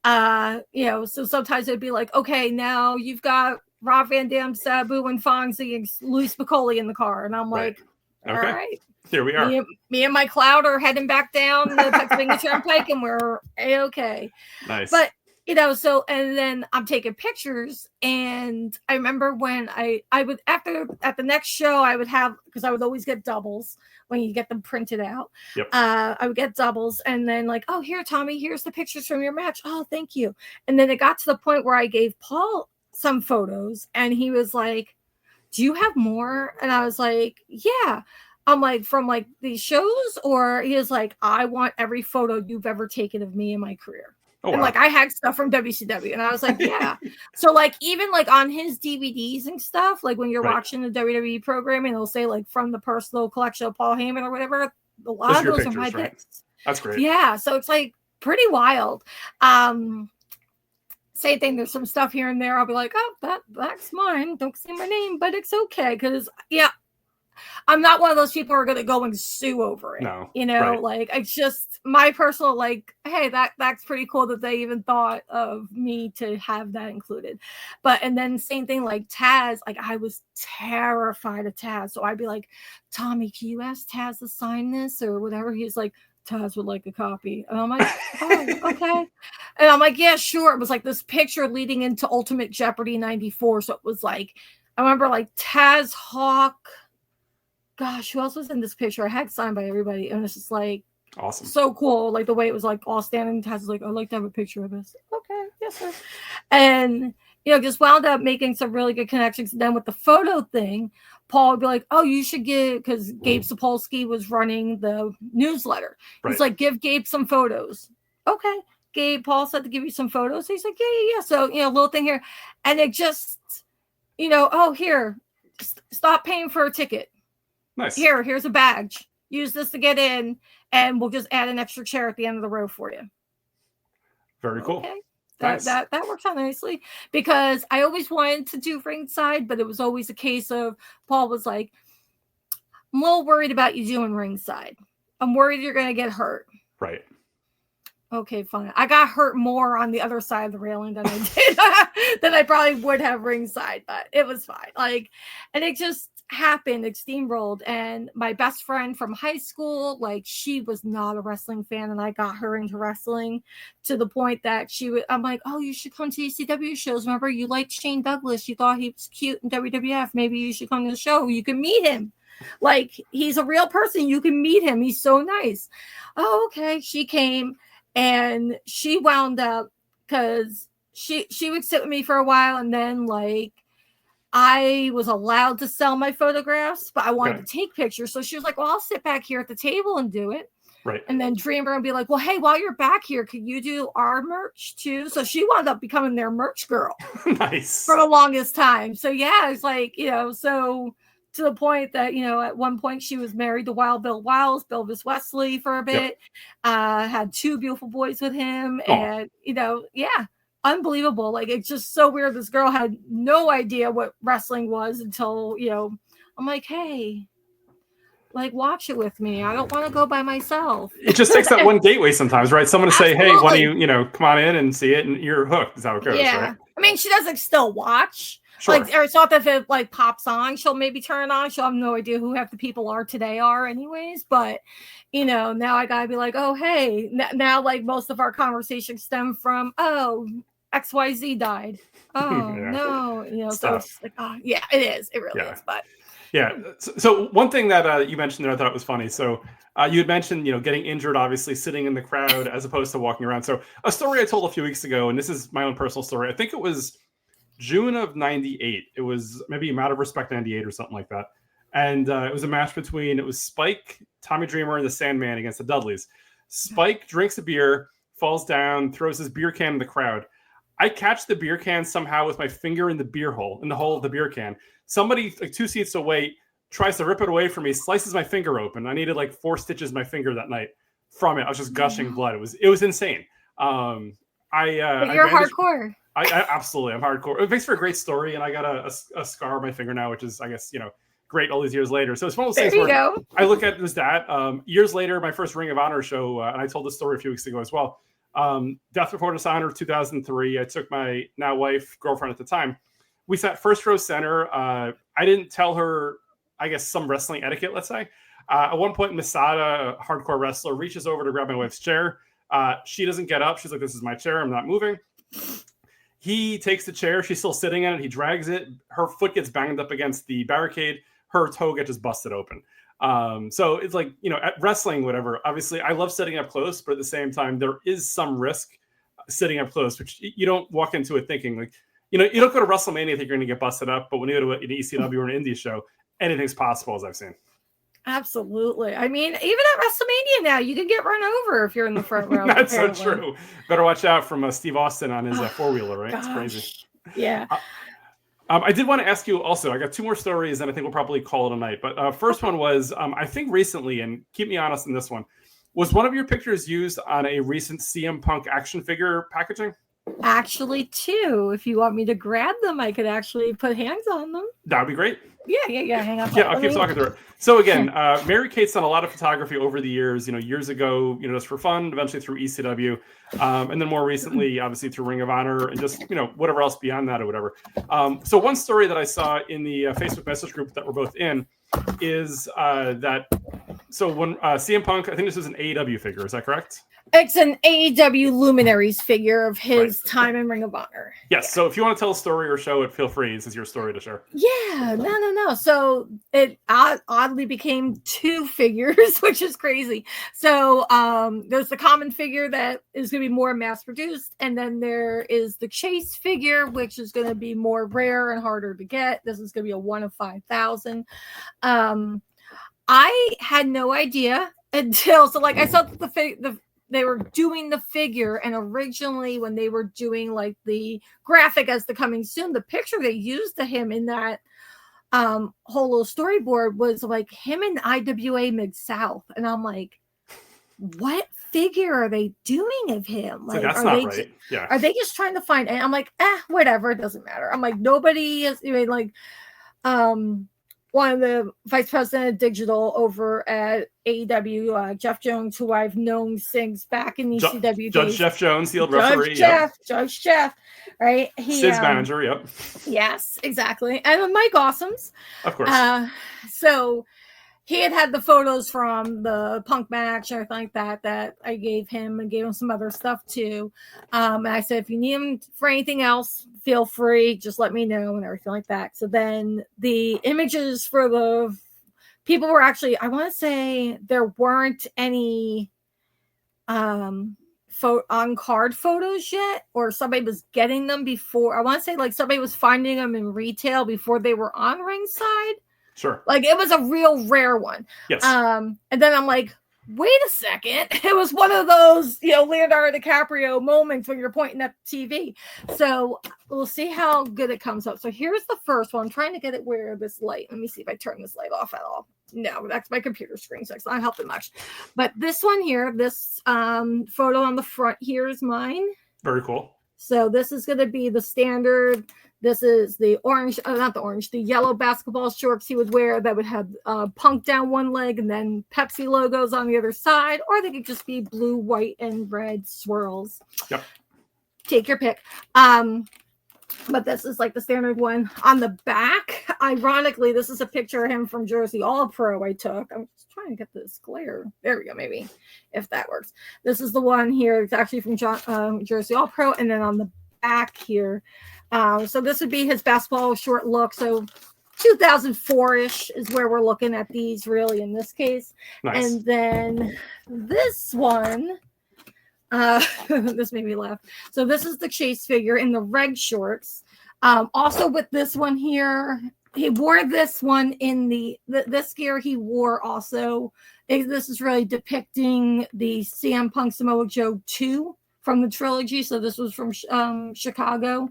so sometimes it'd be like, okay, now you've got Rob Van Dam, Sabu and Fonzie and Luis Piccoli in the car. And I'm like, all right. Here we are. Me and my cloud are heading back down the Pennsylvania Turnpike and we're A-okay. Nice. But so, and then I'm taking pictures, and I remember when I would, at the next show, I would have, because I would always get doubles when you get them printed out. Yep. I would get doubles, and then like, oh, here, Tommy, here's the pictures from your match. Oh, thank you. And then it got to the point where I gave Paul some photos, and he was like, do you have more? And I was like, yeah. I'm like, from like these shows? Or he was like, I want every photo you've ever taken of me in my career. Oh, and like I had stuff from WCW, and I was like, yeah. So like even like on his DVDs and stuff, like when you're watching the WWE programming, it'll say like from the personal collection of Paul Heyman or whatever. A lot of those are my picks. That's great. Yeah, so it's like pretty wild. Same thing. There's some stuff here and there. I'll be like, oh, that's mine. Don't say my name, but it's okay because I'm not one of those people who are going to go and sue over it. No, you know, right. like it's just my personal like, hey, that's pretty cool that they even thought of me to have that included. But and then same thing like Taz, like I was terrified of Taz, so I'd be like, Tommy, can you ask Taz to sign this or whatever? He's like, Taz would like a copy. And I'm like, oh, okay. And I'm like, yeah, sure. It was like this picture leading into Ultimate Jeopardy 94. So it was like, I remember like Taz Hawk. Gosh, who else was in this picture? I had signed by everybody. And it's just like, awesome. So cool. Like the way it was like all standing. Taz was like, I'd like to have a picture of this. Okay, yes, sir. And, just wound up making some really good connections. And then with the photo thing, Paul would be like, oh, you should give, because Gabe Sapolsky was running the newsletter. Right. He's like, give Gabe some photos. Okay. Paul said to give you some photos. He's like, yeah. So, little thing here. And it just, oh, here, stop paying for a ticket. Nice. Here's a badge. Use this to get in, and we'll just add an extra chair at the end of the row for you. Very cool. Okay. Nice. That works out nicely because I always wanted to do ringside, but it was always a case of Paul was like, I'm a little worried about you doing ringside. I'm worried you're going to get hurt. Right. Okay, fine. I got hurt more on the other side of the railing than I did than I probably would have ringside, but it was fine. Like, and it just happened. It steamrolled. And my best friend from high school, like, she was not a wrestling fan, and I got her into wrestling to the point that I'm like, oh, you should come to ECW shows. Remember, you liked Shane Douglas. You thought he was cute in WWF. Maybe you should come to the show. You can meet him. Like, he's a real person. You can meet him. He's so nice. Oh, okay. She came. And she wound up because she would sit with me for a while, and then like I was allowed to sell my photographs, but I wanted to take pictures. So she was like, well, I'll sit back here at the table and do it. Right. And then Dreamer would be like, well, hey, while you're back here, could you do our merch too? So she wound up becoming their merch girl. Nice. For the longest time. So yeah, it's like, so to the point that, at one point she was married to Wild Bill Wiles, Bilvis Wesley for a bit, had 2 beautiful boys with him. And, unbelievable. Like, it's just so weird. This girl had no idea what wrestling was until, I'm like, hey, like, watch it with me. I don't want to go by myself. It just takes that one gateway sometimes, right? Someone to say, hey, why don't you, come on in and see it, and you're hooked. Is how it goes, right? I mean, she doesn't still watch. Sure. Like, it's not that if it like pops on, she'll maybe turn it on. She'll have no idea who half the people are today anyways. But, now I gotta be like, oh, hey, now like most of our conversations stem from, oh, XYZ died. Oh, no, so it's like, oh, yeah, it is. It really is. But yeah. So one thing that you mentioned there, I thought was funny. So you had mentioned, getting injured, obviously sitting in the crowd as opposed to walking around. So a story I told a few weeks ago, and this is my own personal story. I think it was June of 98. It was maybe Out of Respect 98 or something like that. And it was a match between, it was Spike, Tommy Dreamer, and the Sandman against the Dudleys. Spike drinks a beer, falls down, throws his beer can in the crowd. I catch the beer can somehow with my finger in the hole of the beer can. Somebody like 2 seats away tries to rip it away from me, slices my finger open. I needed like 4 stitches in my finger that night from it. I was just gushing blood. It was insane. But you're hardcore. I absolutely, I'm hardcore. It makes for a great story, and I got a scar on my finger now, which is, I guess, great all these years later. So it's one of those things where I look at it as that. Years later, my first Ring of Honor show, and I told this story a few weeks ago as well. Death Before Dishonor 2003. I took my now wife, girlfriend at the time. We sat first row center. I didn't tell her, I guess, some wrestling etiquette, let's say. At one point, Masada, a hardcore wrestler, reaches over to grab my wife's chair. She doesn't get up. She's like, this is my chair. I'm not moving. He takes the chair. She's still sitting in it. He drags it. Her foot gets banged up against the barricade. Her toe gets just busted open. So it's like, at wrestling, whatever. Obviously, I love sitting up close, but at the same time, there is some risk sitting up close, which you don't walk into it thinking like, you don't go to WrestleMania think you're going to get busted up, but when you go to an ECW or an indie show, anything's possible, as I've seen. Absolutely. I mean, even at WrestleMania now, you can get run over if you're in the front row. That's so true. Better watch out from Steve Austin on his 4-wheeler, right? Gosh. It's crazy. Yeah. I did want to ask you also, I got 2 more stories, and I think we'll probably call it a night. But first one was, I think recently, and keep me honest in this one, was one of your pictures used on a recent CM Punk action figure packaging? Actually, two. If you want me to grab them, I could actually put hands on them. That would be great. Yeah. Hang on. Yeah, I'll keep talking through it. So again, Mary Kate's done a lot of photography over the years. Years ago, just for fun. Eventually through ECW, and then more recently, obviously through Ring of Honor, and just whatever else beyond that or whatever. So one story that I saw in the Facebook message group that we're both in is that. So when CM Punk, I think this is an AEW figure. Is that correct? It's an AEW Luminaries figure of his time in Ring of Honor. Yes. So if you want to tell a story or show it, feel free. This is your story to share. Yeah. No. So it oddly became two figures, which is crazy. So there's the common figure that is going to be more mass produced. And then there is the Chase figure, which is going to be more rare and harder to get. This is going to be a 1 of 5,000. I had no idea until, I saw that they were doing the figure, and originally when they were doing like the graphic as the coming soon, the picture they used of him in that whole little storyboard was like him in IWA Mid-South. And I'm like, what figure are they doing of him? Like, that's not right. Yeah. Are they just trying to find, and I'm like, whatever, it doesn't matter. I'm like, nobody is one of the vice president of digital over at AEW, Jeff Jones, who I've known since back in ECW days. Judge Jeff Jones, the old referee. Judge Jeff, right? Sid's manager, yep. Yes, exactly. And Mike Awesome's. Of course. So he had the photos from the Punk match or everything like that I gave him, and gave him some other stuff too. And I said, if you need him for anything else, feel free, just let me know and everything like that. So then the images for the people were actually, I want to say there weren't any on card photos yet, or somebody was getting them before. I want to say like somebody was finding them in retail before they were on ringside. Sure. Like it was a real rare one. Yes. And then I'm like, wait a second. It was one of those, Leonardo DiCaprio moments when you're pointing at the TV. So we'll see how good it comes up. So here's the first one. I'm trying to get it where this light. Let me see if I turn this light off at all. No, that's my computer screen, so it's not helping much. But this one here, this photo on the front here is mine. Very cool. So this is going to be the standard. This is the orange, the yellow basketball shorts he would wear that would have Punk down one leg and then Pepsi logos on the other side, or they could just be blue, white, and red swirls. Yep. Take your pick. But this is like the standard one. On the back, ironically, this is a picture of him from Jersey All Pro I took. I'm just trying to get this glare. There we go, maybe, if that works. This is the one here. It's actually from Jersey All Pro. And then on the back here, so this would be his basketball short look. So 2004-ish is where we're looking at these really in this case. Nice. And then this one, this made me laugh. So this is the Chase figure in the red shorts. Also with this one here, he wore this one in this gear he wore also. This is really depicting the CM Punk Samoa Joe 2 from the trilogy. So this was from Chicago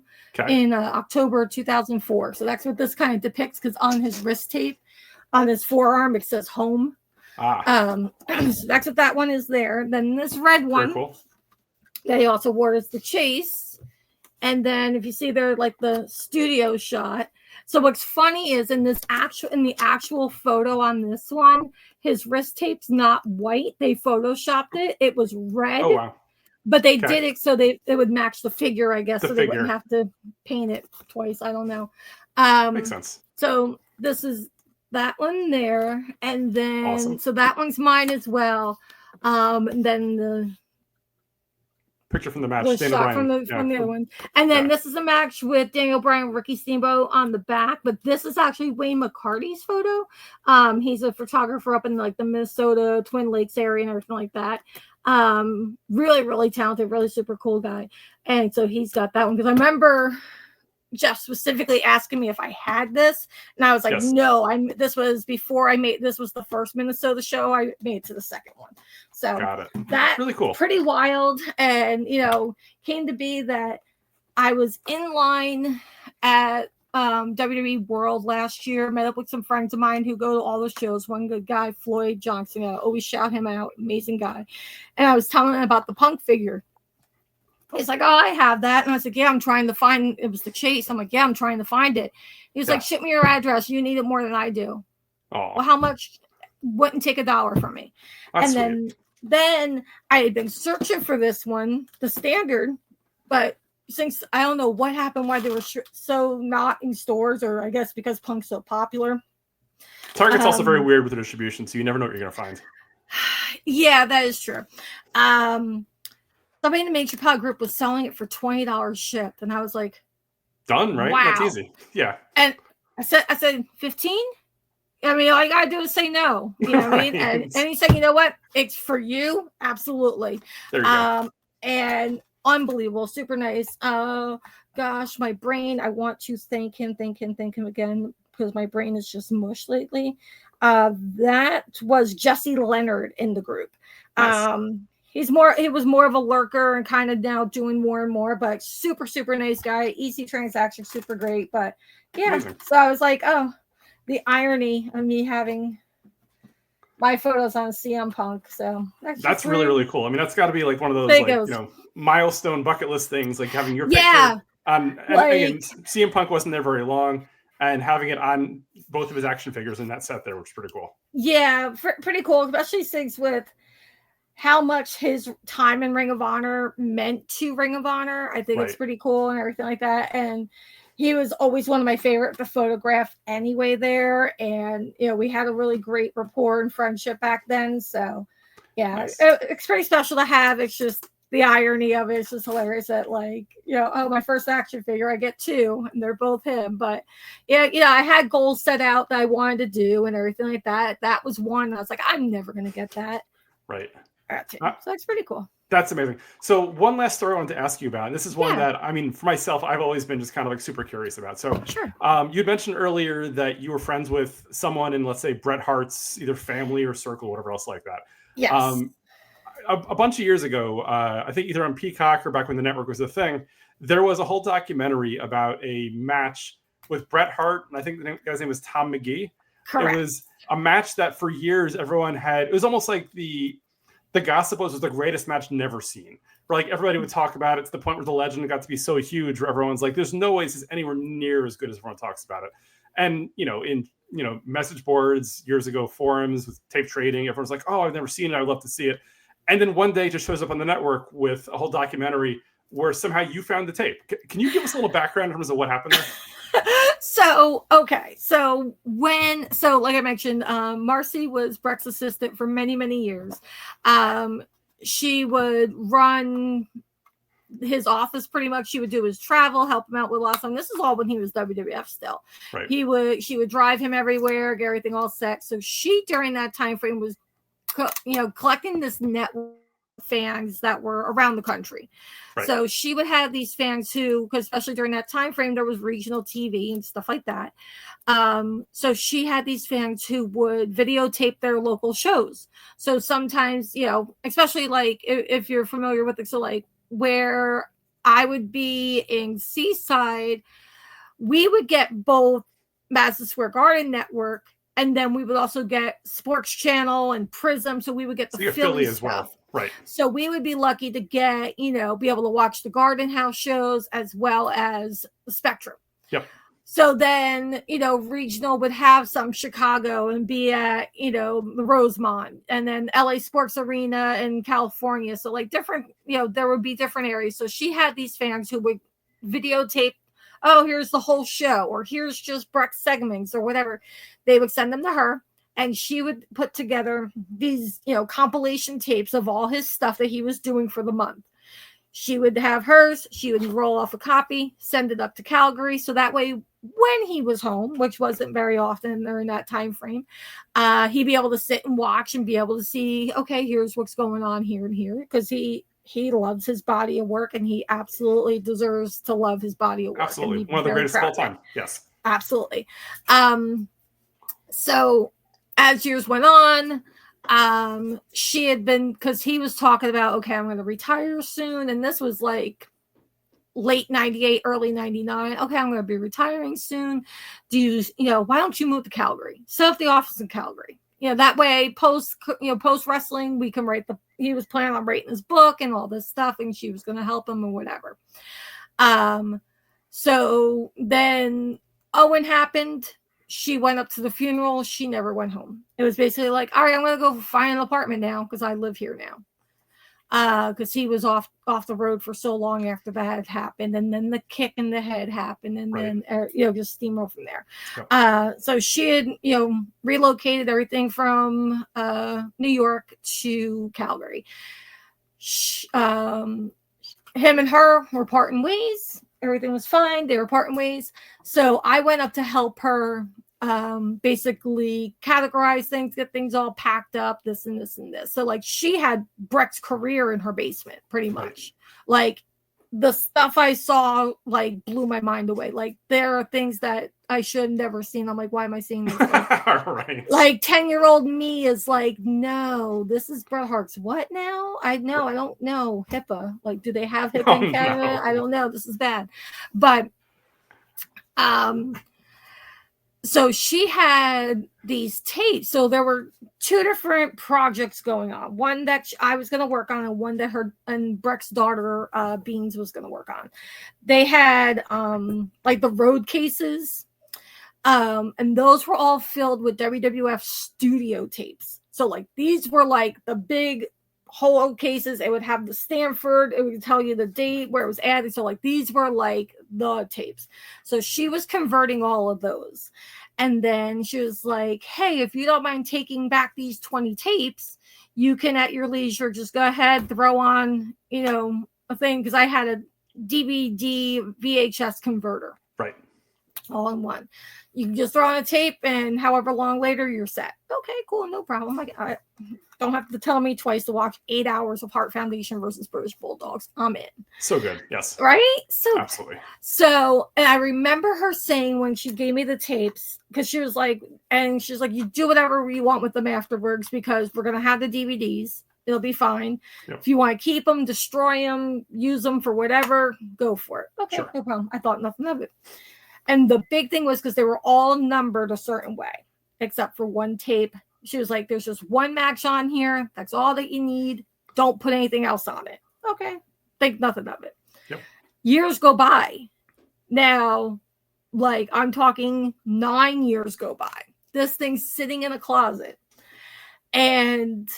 in October 2004. So that's what this kind of depicts, because on his wrist tape, on his forearm, it says home. So that's what that one is there. Then this red one that he also wore is the Chase. And then if you see there, like the studio shot. So what's funny is in the actual photo on this one, his wrist tape's not white. They photoshopped it. It was red. Oh, wow. But they did it so it would match the figure, I guess, so they figure. wouldn't have to paint it twice. I don't know. Makes sense. So this is that one there. And then, Awesome. So that one's mine as well. And then the picture from the match. was shot from the other one. And then this is a match with Daniel Bryan, Ricky Steamboat on the back. But this is actually Wayne McCarty's photo. He's a photographer up in like the Minnesota Twin Lakes area and everything like that. Really, really talented, really super cool guy. And so he's got that one, because I remember Jeff specifically asking me if I had this, and I was like, no, this was before I made, this was the first Minnesota show. I made it to the second one. So got it. That's really cool. Pretty wild. And, came to be that I was in line at WWE World last year, met up with some friends of mine who go to all the shows. One good guy, Floyd Johnson, I always shout him out, amazing guy. And I was telling him about the Punk figure. He's like, oh, I have that. And I was like, yeah, I'm trying to find, it was the Chase. I'm like, yeah, I'm trying to find it. He was like, ship me your address. You need it more than I do. Oh. Well, how much? Wouldn't take $1 from me. That's and sweet. then I had been searching for this one, the standard, but since I don't know what happened, why they were so not in stores, or I guess because Punk's so popular. Target's also very weird with the distribution, so you never know what you're going to find. Yeah, that is true. Somebody in the Major Pile group was selling it for $20 shipped, and I was like, done, right? Wow. That's easy. Yeah. And I said 15? I mean, all you gotta do is say no. You know what I mean? And he said, you know what? It's for you. Absolutely. There you go. And unbelievable, super nice. Oh gosh, my brain. I want to thank him again, because my brain is just mush lately. That was Jesse Leonard in the group. Nice. He was more of a lurker and kind of now doing more and more, but super, super nice guy. Easy transaction, super great. But yeah, amazing. So I was like, oh, the irony of me having my photos on CM Punk. So that's really, really cool. I mean, that's got to be like one of those like, milestone bucket list things, like having your picture on. And again, CM Punk wasn't there very long, and having it on both of his action figures in that set there, which is pretty cool. Yeah, pretty cool, especially things with how much his time in Ring of Honor meant to Ring of Honor. I think it's pretty cool and everything like that. And he was always one of my favorite to photograph anyway there. And, we had a really great rapport and friendship back then. So, yeah, nice. It's pretty special to have. It's just the irony of it. It's just hilarious that, like, my first action figure, I get 2 and they're both him. But, yeah, I had goals set out that I wanted to do and everything like that. That was one. I was like, I'm never going to get that. Right. So that's pretty cool. That's amazing. So one last story I wanted to ask you about, and this is one that, I mean, for myself, I've always been just kind of like super curious about. So sure. You mentioned earlier that you were friends with someone in, let's say, Bret Hart's either family or circle, or whatever else like that. Yes. A bunch of years ago, I think either on Peacock or back when the network was a thing, there was a whole documentary about a match with Bret Hart, and I think the guy's name was Tom McGee. Correct. It was a match that for years everyone had. It was almost like the gossip was the greatest match never seen. Where like everybody would talk about it to the point where the legend got to be so huge, where everyone's like, "There's no way this is anywhere near as good as everyone talks about it." And in message boards years ago, forums with tape trading, everyone's like, "Oh, I've never seen it. I'd love to see it." And then one day, it just shows up on the network with a whole documentary where somehow you found the tape. Can you give us a little background in terms of what happened there? So like I mentioned, Marcy was Bret's assistant for many, many years. She would run his office pretty much. She would do his travel, help him out with lots of. This is all when he was WWF still. Right. She would drive him everywhere, get everything all set. So she, during that time frame, was collecting this network fans that were around the country. Right. So she would have these fans who, because especially during that time frame, there was regional TV and stuff like that. So she had these fans who would videotape their local shows. So sometimes, especially like if you're familiar with it, so like where I would be in Seaside, we would get both Madison Square Garden Network, and then we would also get Sports Channel and Prism. So we would get the Philly as well. Right. So we would be lucky to get, be able to watch the Garden House shows as well as the Spectrum. Yep. So then, regional would have some Chicago and be at, Rosemont, and then LA Sports Arena in California. So like different, there would be different areas. So she had these fans who would videotape, oh, here's the whole show, or here's just Bret's segments or whatever. They would send them to her. And she would put together these, compilation tapes of all his stuff that he was doing for the month. She would have hers. She would roll off a copy, send it up to Calgary. So that way, when he was home, which wasn't very often during that time frame, he'd be able to sit and watch and be able to see, okay, here's what's going on here and here. Because he loves his body of work, and he absolutely deserves to love his body of work. Absolutely. One of the greatest of all time. Yes. Absolutely. So as years went on, she had been, because he was talking about, okay, I'm going to retire soon. And this was like late 98, early 99. Okay, I'm going to be retiring soon. Why don't you move to Calgary? Set up the office in Calgary. that way post wrestling, we can write he was planning on writing his book and all this stuff, and she was going to help him and whatever. So then Owen happened. She went up to the funeral. She never went home. It was basically like, all right, I'm going to go find an apartment now because I live here now. Because he was off the road for so long after that had happened, and then the kick in the head happened, and then just steamroll from there. Yep. So she had relocated everything from New York to Calgary. Him and her were parting ways. Everything was fine. They were parting ways. So I went up to help her basically categorize things, get things all packed up, this and this and this. So like she had Breck's career in her basement pretty much. Like the stuff I saw like blew my mind away. Like there are things that I should have never seen. I'm like, why am I seeing this? Like 10-year-old me is like, no, this is Bret Hart's what now? I don't know. HIPAA. Like, do they have HIPAA in Canada? No. I don't know. This is bad. But so she had these tapes. So there were 2 different projects going on. One that I was going to work on, and one that her and Breck's daughter, Beans, was going to work on. They had like the road cases. And those were all filled with WWF studio tapes. So like these were like the big whole cases. It would have the Stanford. It would tell you the date where it was added. So like these were like the tapes. So she was converting all of those. And then she was like, hey, if you don't mind taking back these 20 tapes, you can at your leisure just go ahead, throw on, a thing. Because I had a DVD VHS converter. Right. All in one. You can just throw on a tape, and however long later, you're set. Okay, cool, no problem. I don't have to tell me twice to watch 8 hours of Heart Foundation versus British Bulldogs. I'm in. So good, yes. Right? So absolutely. So, and I remember her saying when she gave me the tapes, because she was like, you do whatever you want with them afterwards, because we're going to have the DVDs. It'll be fine. Yep. If you want to keep them, destroy them, use them for whatever, go for it. Okay, sure. No problem. I thought nothing of it. And the big thing was because they were all numbered a certain way, except for one tape. She was like, there's just one match on here. That's all that you need. Don't put anything else on it. Okay. Think nothing of it. Yep. Years go by. Now, like I'm talking 9 years go by. This thing's sitting in a closet. And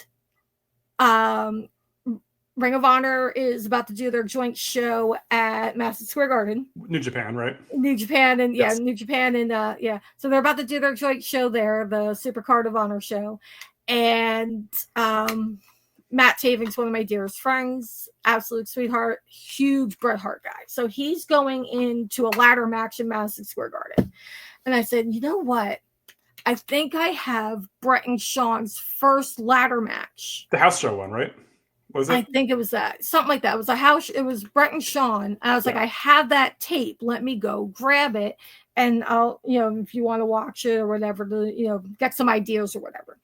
Ring of Honor is about to do their joint show at Madison Square Garden. New Japan, right? New Japan and yes. New Japan and So they're about to do their joint show there, the Super Card of Honor show. And Matt Taven's one of my dearest friends, absolute sweetheart, huge Bret Hart guy. So he's going into a ladder match in Madison Square Garden. And I said, you know what? I think I have Bret and Shawn's first ladder match. The house show one, right? Was it? I think it was that. Something like that. It was a house. It was Bret and Shawn. And I was like, I have that tape. Let me go grab it. And I'll, if you want to watch it or whatever, to, get some ideas or whatever.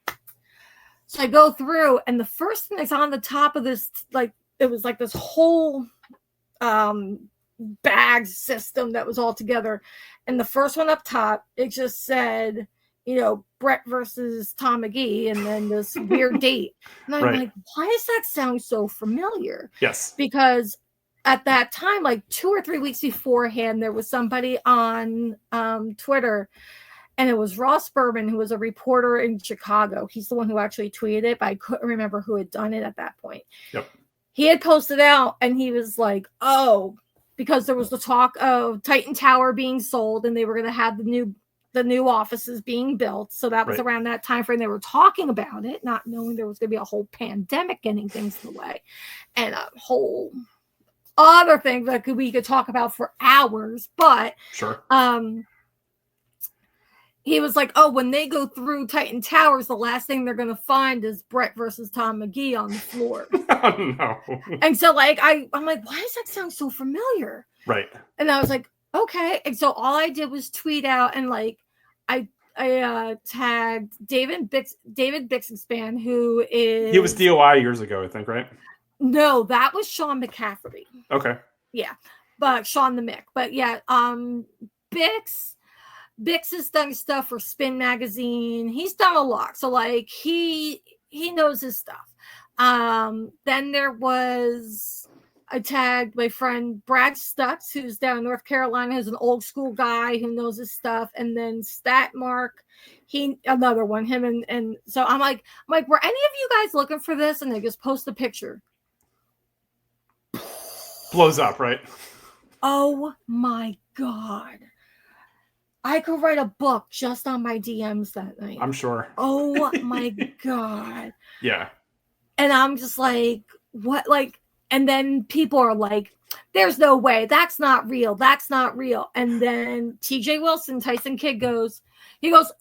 So I go through, and the first thing that's on the top of this, like, it was like this whole bag system that was all together. And the first one up top, it just said, Bret versus Tom McGee, and then this weird date. And I'm like, why does that sound so familiar? Yes. Because at that time, like 2 or 3 weeks beforehand, there was somebody on Twitter, and it was Ross Berman, who was a reporter in Chicago. He's the one who actually tweeted it, but I couldn't remember who had done it at that point. Yep. He had posted out, and he was like, oh, because there was the talk of Titan Tower being sold, and they were going to have the new offices being built. So that was around that time frame. They were talking about it, not knowing there was going to be a whole pandemic getting things in the way, and a whole other thing that we could talk about for hours. But sure. He was like, oh, when they go through Titan Towers, the last thing they're going to find is Bret versus Tom McGee on the floor. Oh, no. And so like, I'm like, why does that sound so familiar? Right. And I was like, okay. And so all I did was tweet out, and like I tagged David Bixenspan, who is... He was DOI years ago, I think, right? No, that was Sean McCafferty. Okay. Yeah. But Sean the Mick. But yeah, Bix, Bix has done stuff for Spin Magazine. He's done a lot. So like he knows his stuff. Then there was, I tagged my friend Brad Stutz, who's down in North Carolina, who's an old school guy who knows his stuff. And then Stat Mark, another one, him and so I'm like, were any of you guys looking for this? And they just post a picture. Blows up, right? Oh my God. I could write a book just on my DMs that night. I'm sure. Oh my God. Yeah. And I'm just like, what? Like, and then people are like, there's no way. That's not real. That's not real. And then TJ Wilson, Tyson Kidd he goes,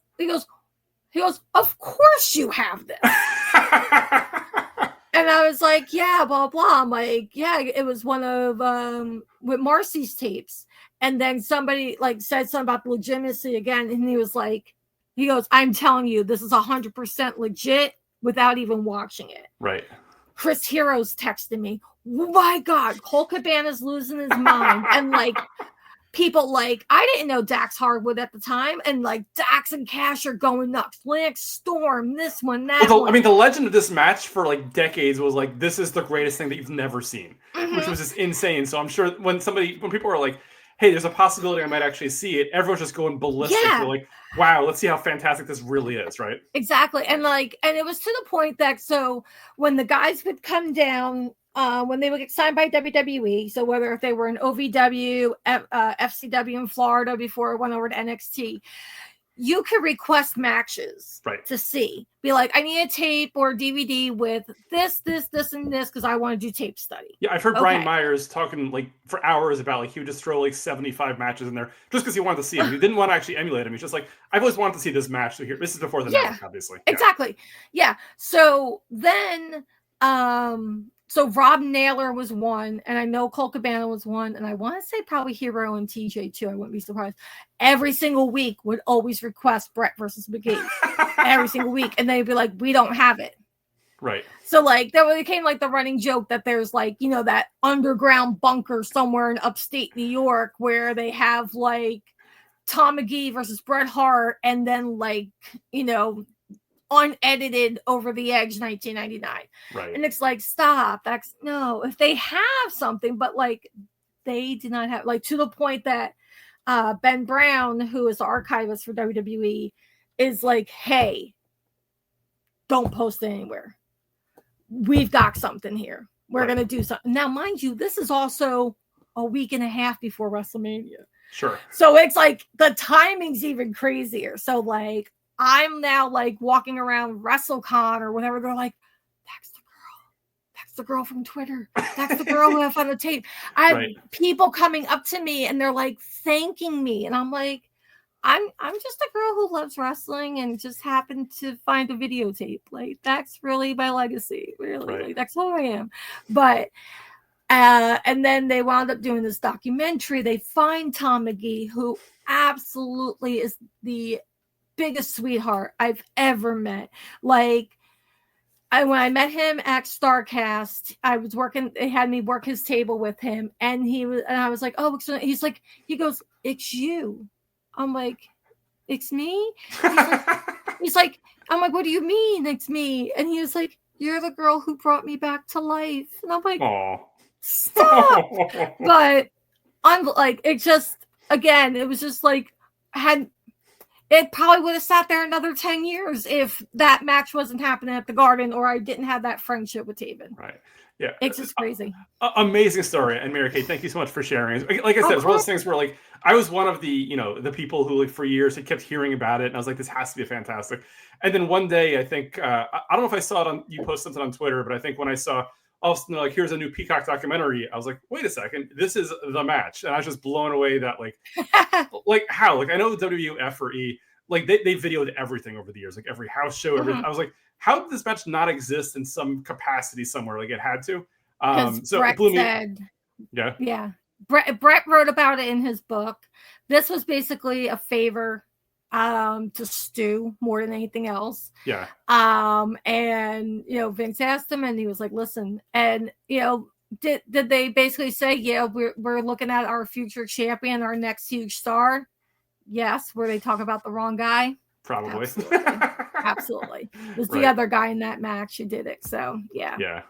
of course you have this. And I was like, yeah, blah, blah. I'm like, yeah, it was one of with Marcy's tapes. And then somebody like said something about the legitimacy again. And he goes, I'm telling you, this is 100% legit without even watching it. Right. Chris Heroes texted me, oh my God, Cole Cabana's losing his mind. And like people like, I didn't know Dax Hardwood at the time. And like Dax and Cash are going nuts. Lance Storm, this one, that one. I mean, the legend of this match for like decades was like, this is the greatest thing that you've never seen, which was just insane. So I'm sure when people are like, hey, there's a possibility I might actually see it, everyone's just going ballistic. Yeah. They're like, wow, let's see how fantastic this really is, right? Exactly. And it was to the point that, so when the guys would come down, when they would get signed by WWE, so whether if they were in OVW, FCW in Florida before it went over to NXT, you could request matches to see. Be like, I need a tape or DVD with this, and this, because I want to do tape study. Yeah, I've heard Brian Myers talking like for hours about like he would just throw like 75 matches in there just because he wanted to see him. He didn't want to actually emulate him. He's just like, I've always wanted to see this match. So here, this is before the network, obviously. Exactly. Yeah. So then, so Rob Naylor was one, and I know Cole Cabana was one, and I want to say probably Hero and TJ too. I wouldn't be surprised. Every single week would always request Brett versus McGee. Every single week. And they'd be like, we don't have it. Right. So like that became like the running joke that there's like, you know, that underground bunker somewhere in upstate New York where they have like Tom McGee versus Bret Hart, and then like, you know, unedited Over the Edge 1999. Right. And it's like, stop. That's no, if they have something, but like they did not have, like, to the point that Ben Brown, who is the archivist for WWE, is like, hey, don't post it anywhere. We've got something here. We're going to do something. Now, mind you, this is also a week and a half before WrestleMania. Sure. So it's like the timing's even crazier. So like, I'm now like walking around WrestleCon or whatever. They're like, that's the girl. That's the girl from Twitter. That's the girl who I found the tape. I have people coming up to me and they're like thanking me. And I'm like, I'm just a girl who loves wrestling and just happened to find a videotape. Like, that's really my legacy. Really. Like, that's who I am. But and then they wound up doing this documentary. They find Tom McGee, who absolutely is the biggest sweetheart I've ever met. Like, when I met him at StarCast, I was working. They had me work his table with him, and I was like, "Oh," he goes, "It's you." I'm like, "It's me?" He's like, I'm like, "What do you mean it's me?" And he was like, "You're the girl who brought me back to life." And I'm like, "Aw, stop!" But I'm like, it just, again, it was just like, it probably would have sat there another 10 years if that match wasn't happening at the Garden or I didn't have that friendship with Taven. Right. Yeah. It's just crazy. Amazing story. And Mary Kate, thank you so much for sharing. Like I said, it's one of those things where like I was one of the, you know, the people who like for years had kept hearing about it. And I was like, this has to be fantastic. And then one day, I think, I don't know if I saw it you post something on Twitter, but I think when I saw, like, here's a new Peacock documentary, I was like, wait a second, this is the match. And I was just blown away that like, like how, like I know the WWF or E, like they videoed everything over the years, like every house show, everything. I was like, how did this match not exist in some capacity somewhere? Like it had to. So Brett it blew me. Said, yeah. Brett wrote about it in his book. This was basically a favor to Stu more than anything else. Yeah. And you know, Vince asked him, and he was like, "Listen," and you know, did they basically say, "Yeah, we're looking at our future champion, our next huge star"? Yes, where they talk about the wrong guy. Probably. Absolutely. It was Right. the other guy in that match who did it. So, yeah. Yeah.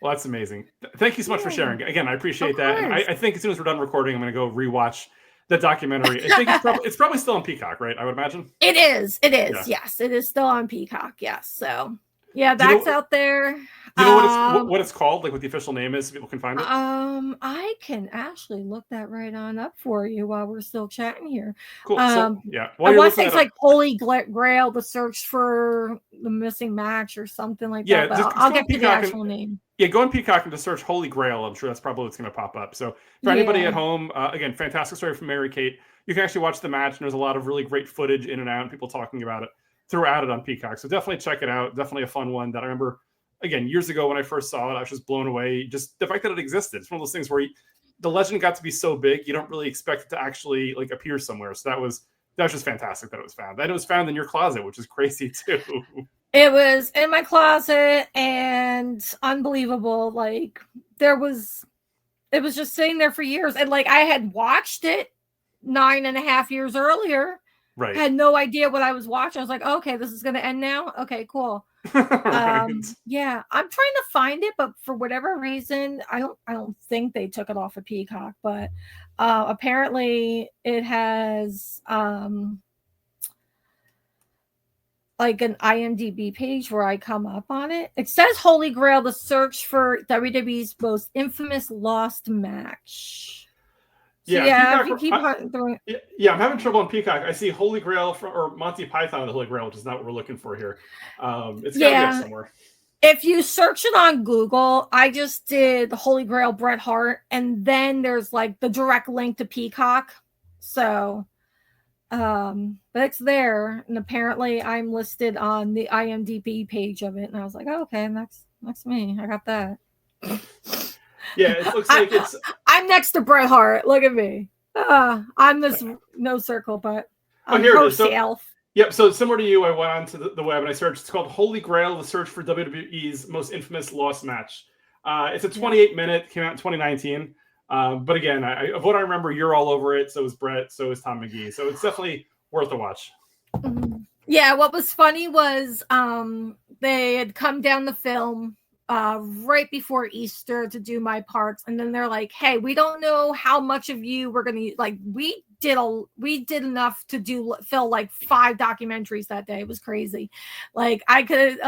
Well, that's amazing. Thank you so much for sharing. Again, I appreciate Of that. And course. I think as soon as we're done recording, I'm going to go rewatch the documentary. I think it's probably still on Peacock, right? I would imagine. It is. It is. Yeah. Yes, it is still on Peacock. Yes. So, yeah, Do you that's know, out there. do you know what it's called? Like what the official name is, so people can find it. I can actually look that right on up for you while we're still chatting here. Cool. So yeah, I want to say it's like Holy Grail, the search for the missing match or something like that. But I'll get to the actual name. Yeah, go on Peacock and just search Holy Grail. I'm sure that's probably what's going to pop up. So for anybody at home, again, fantastic story from Mary Kate. You can actually watch the match, and there's a lot of really great footage in and out, and people talking about it throughout it on Peacock. So definitely check it out. Definitely a fun one that I remember, again, years ago when I first saw it, I was just blown away. Just the fact that it existed. It's one of those things where the legend got to be so big, you don't really expect it to actually like appear somewhere. So that was just fantastic that it was found. And it was found in your closet, which is crazy too. It was in my closet and unbelievable. Like it was just sitting there for years. And like I had watched it 9.5 years earlier. Right. Had no idea what I was watching. I was like, oh, okay, this is going to end now. Okay, cool. Right. Yeah, I'm trying to find it, but for whatever reason, I don't think they took it off of Peacock, but apparently it has like an IMDb page where I come up on it. It says Holy Grail, the search for WWE's most infamous lost match. So yeah, if you keep throwing. Yeah, I'm having trouble on Peacock. I see Holy Grail or Monty Python, the Holy Grail, which is not what we're looking for here. It's got to be up somewhere. If you search it on Google, I just did the Holy Grail Bret Hart, and then there's like the direct link to Peacock. So, but it's there, and apparently I'm listed on the IMDb page of it, and I was like, oh, okay, that's me. I got that. Yeah, it looks like I'm next to Bret Hart. Look at me. I'm this no circle, but I'm herself. Yep. So similar to you, I went onto the web and I searched. It's called Holy Grail: The Search for WWE's Most Infamous Lost Match. It's a 28-minute. Came out in 2019. But again, of what I remember, you're all over it. So is Brett. So is Tom McGee. So it's definitely worth a watch. Yeah. What was funny was they had come down the film right before Easter to do my parts, and then they're like, hey, we don't know how much of you we're gonna like. We did enough to fill like 5 documentaries that day. It was crazy. Like I could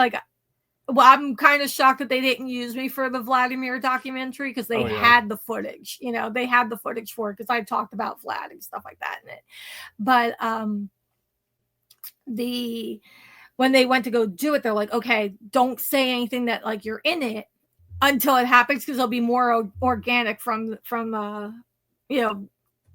well, I'm kind of shocked that they didn't use me for the Vladimir documentary because they had the footage. They had the footage for it because I talked about Vlad and stuff like that in it. But when they went to go do it, they're like, okay, don't say anything that like you're in it until it happens because it'll be more organic from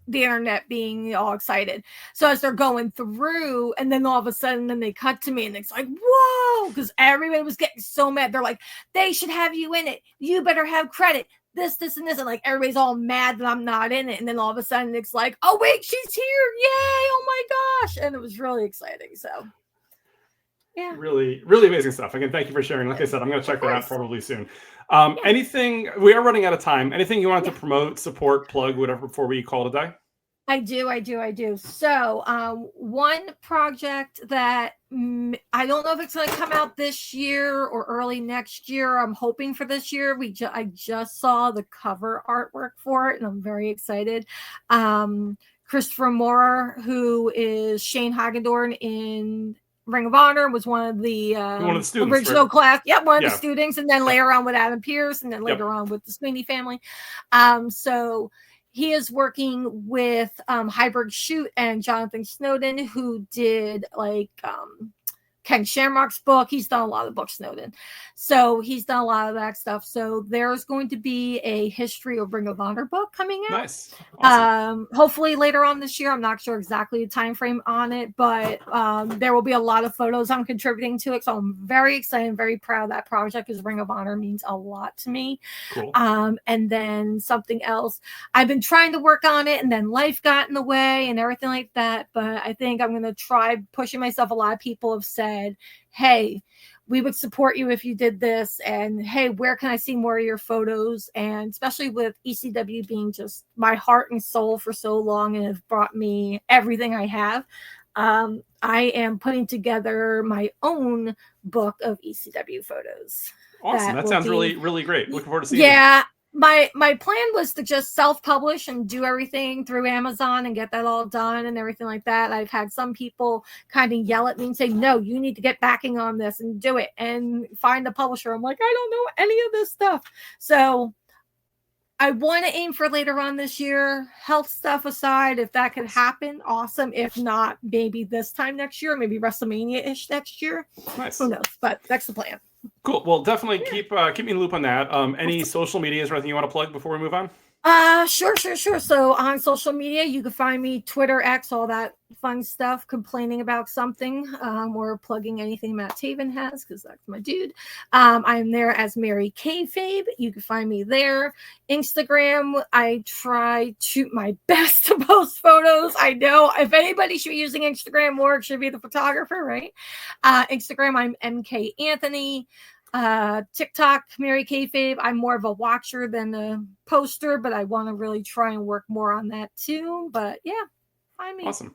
the internet being all excited. So as they're going through, and then all of a sudden, then they cut to me, and it's like, whoa, because everybody was getting so mad. They're like, they should have you in it. You better have credit. This, and this, and like everybody's all mad that I'm not in it. And then all of a sudden, it's like, oh wait, she's here! Yay! Oh my gosh! And it was really exciting. So. Yeah. Really, really amazing stuff. Again, thank you for sharing. Like I said, I'm going to check that out probably soon. Anything, we are running out of time. Anything you want to promote, support, plug, whatever, before we call it a day? I do. So one project that I don't know if it's going to come out this year or early next year. I'm hoping for this year. I just saw the cover artwork for it, and I'm very excited. Christopher Moore, who is Shane Hagedorn in Ring of Honor, was one of the students, original class. Yep, one of the Yeah. students, and then later on with Adam Pearce, and then later on with the Sweeney family. So he is working with Hybrid Shoot and Jonathan Snowden, who did like Ken Shamrock's book. He's done a lot of books, Snowden. So he's done a lot of that stuff. So there's going to be a history of Ring of Honor book coming out. Nice. Awesome. Hopefully later on this year. I'm not sure exactly the time frame on it, but there will be a lot of photos I'm contributing to it. So I'm very excited and very proud of that project because Ring of Honor means a lot to me. Cool. And then something else. I've been trying to work on it, and then life got in the way and everything like that. But I think I'm going to try pushing myself. A lot of people have said, hey, we would support you if you did this. And hey, where can I see more of your photos? And especially with ECW being just my heart and soul for so long and have brought me everything I have. I am putting together my own book of ECW photos. Awesome. That sounds really, really great. Looking forward to seeing it. Yeah. My plan was to just self-publish and do everything through Amazon and get that all done and everything like that. I've had some people kind of yell at me and say, no, you need to get backing on this and do it and find a publisher. I'm like, I don't know any of this stuff. So I want to aim for later on this year, health stuff aside. If that could happen, awesome. If not, maybe this time next year, maybe WrestleMania-ish next year. Nice. Who knows? But that's the plan. Cool. Well, definitely keep me in the loop on that. Any social medias or anything you want to plug before we move on? Sure. So on social media, you can find me Twitter, X, all that fun stuff, complaining about something, or plugging anything Matt Taven has, because that's my dude. I'm there as Mary Kayfabe. You can find me there. Instagram, I try to my best to post photos. I know if anybody should be using Instagram more, it should be the photographer, right? Instagram, I'm MK Anthony. TikTok, Mary Kayfabe. I'm more of a watcher than a poster, but I want to really try and work more on that too. But yeah, find me. Awesome.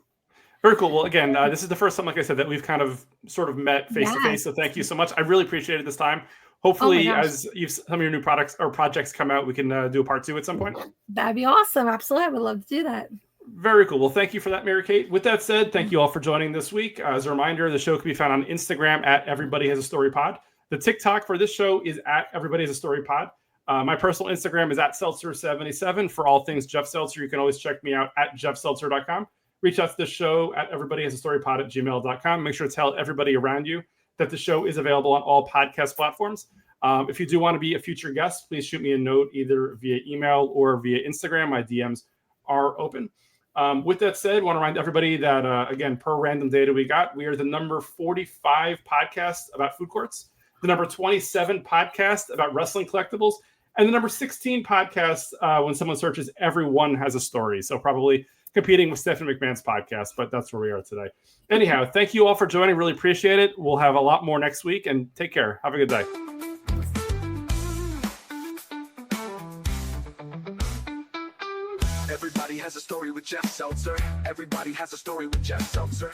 Very cool. Well, again, this is the first time, like I said, that we've kind of sort of met face to face. So thank you so much. I really appreciate it this time. Hopefully, as some of your new products or projects come out, we can do a part 2 at some point. That'd be awesome. Absolutely. I would love to do that. Very cool. Well, thank you for that, Mary Kate. With that said, thank you all for joining this week. As a reminder, the show can be found on Instagram at Everybody Has a Story Pod. The TikTok for this show is at Everybody Has a Story Pod. My personal Instagram is at Seltzer77. For all things Jeff Seltzer, you can always check me out at jeffseltzer.com. Reach out to the show at everybodyhasasstorypod@gmail.com. Make sure to tell everybody around you that the show is available on all podcast platforms. If you do want to be a future guest, please shoot me a note either via email or via Instagram. My DMs are open. With that said, I want to remind everybody that, again, per random data we are the number 45 podcast about food courts, the number 27 podcast about wrestling collectibles, and the number 16 podcast when someone searches Everyone Has a Story. So probably competing with Stephanie McMahon's podcast, but that's where we are today. Anyhow, thank you all for joining. Really appreciate it. We'll have a lot more next week, and take care. Have a good day. Everybody has a story with Jeff Seltzer. Everybody has a story with Jeff Seltzer.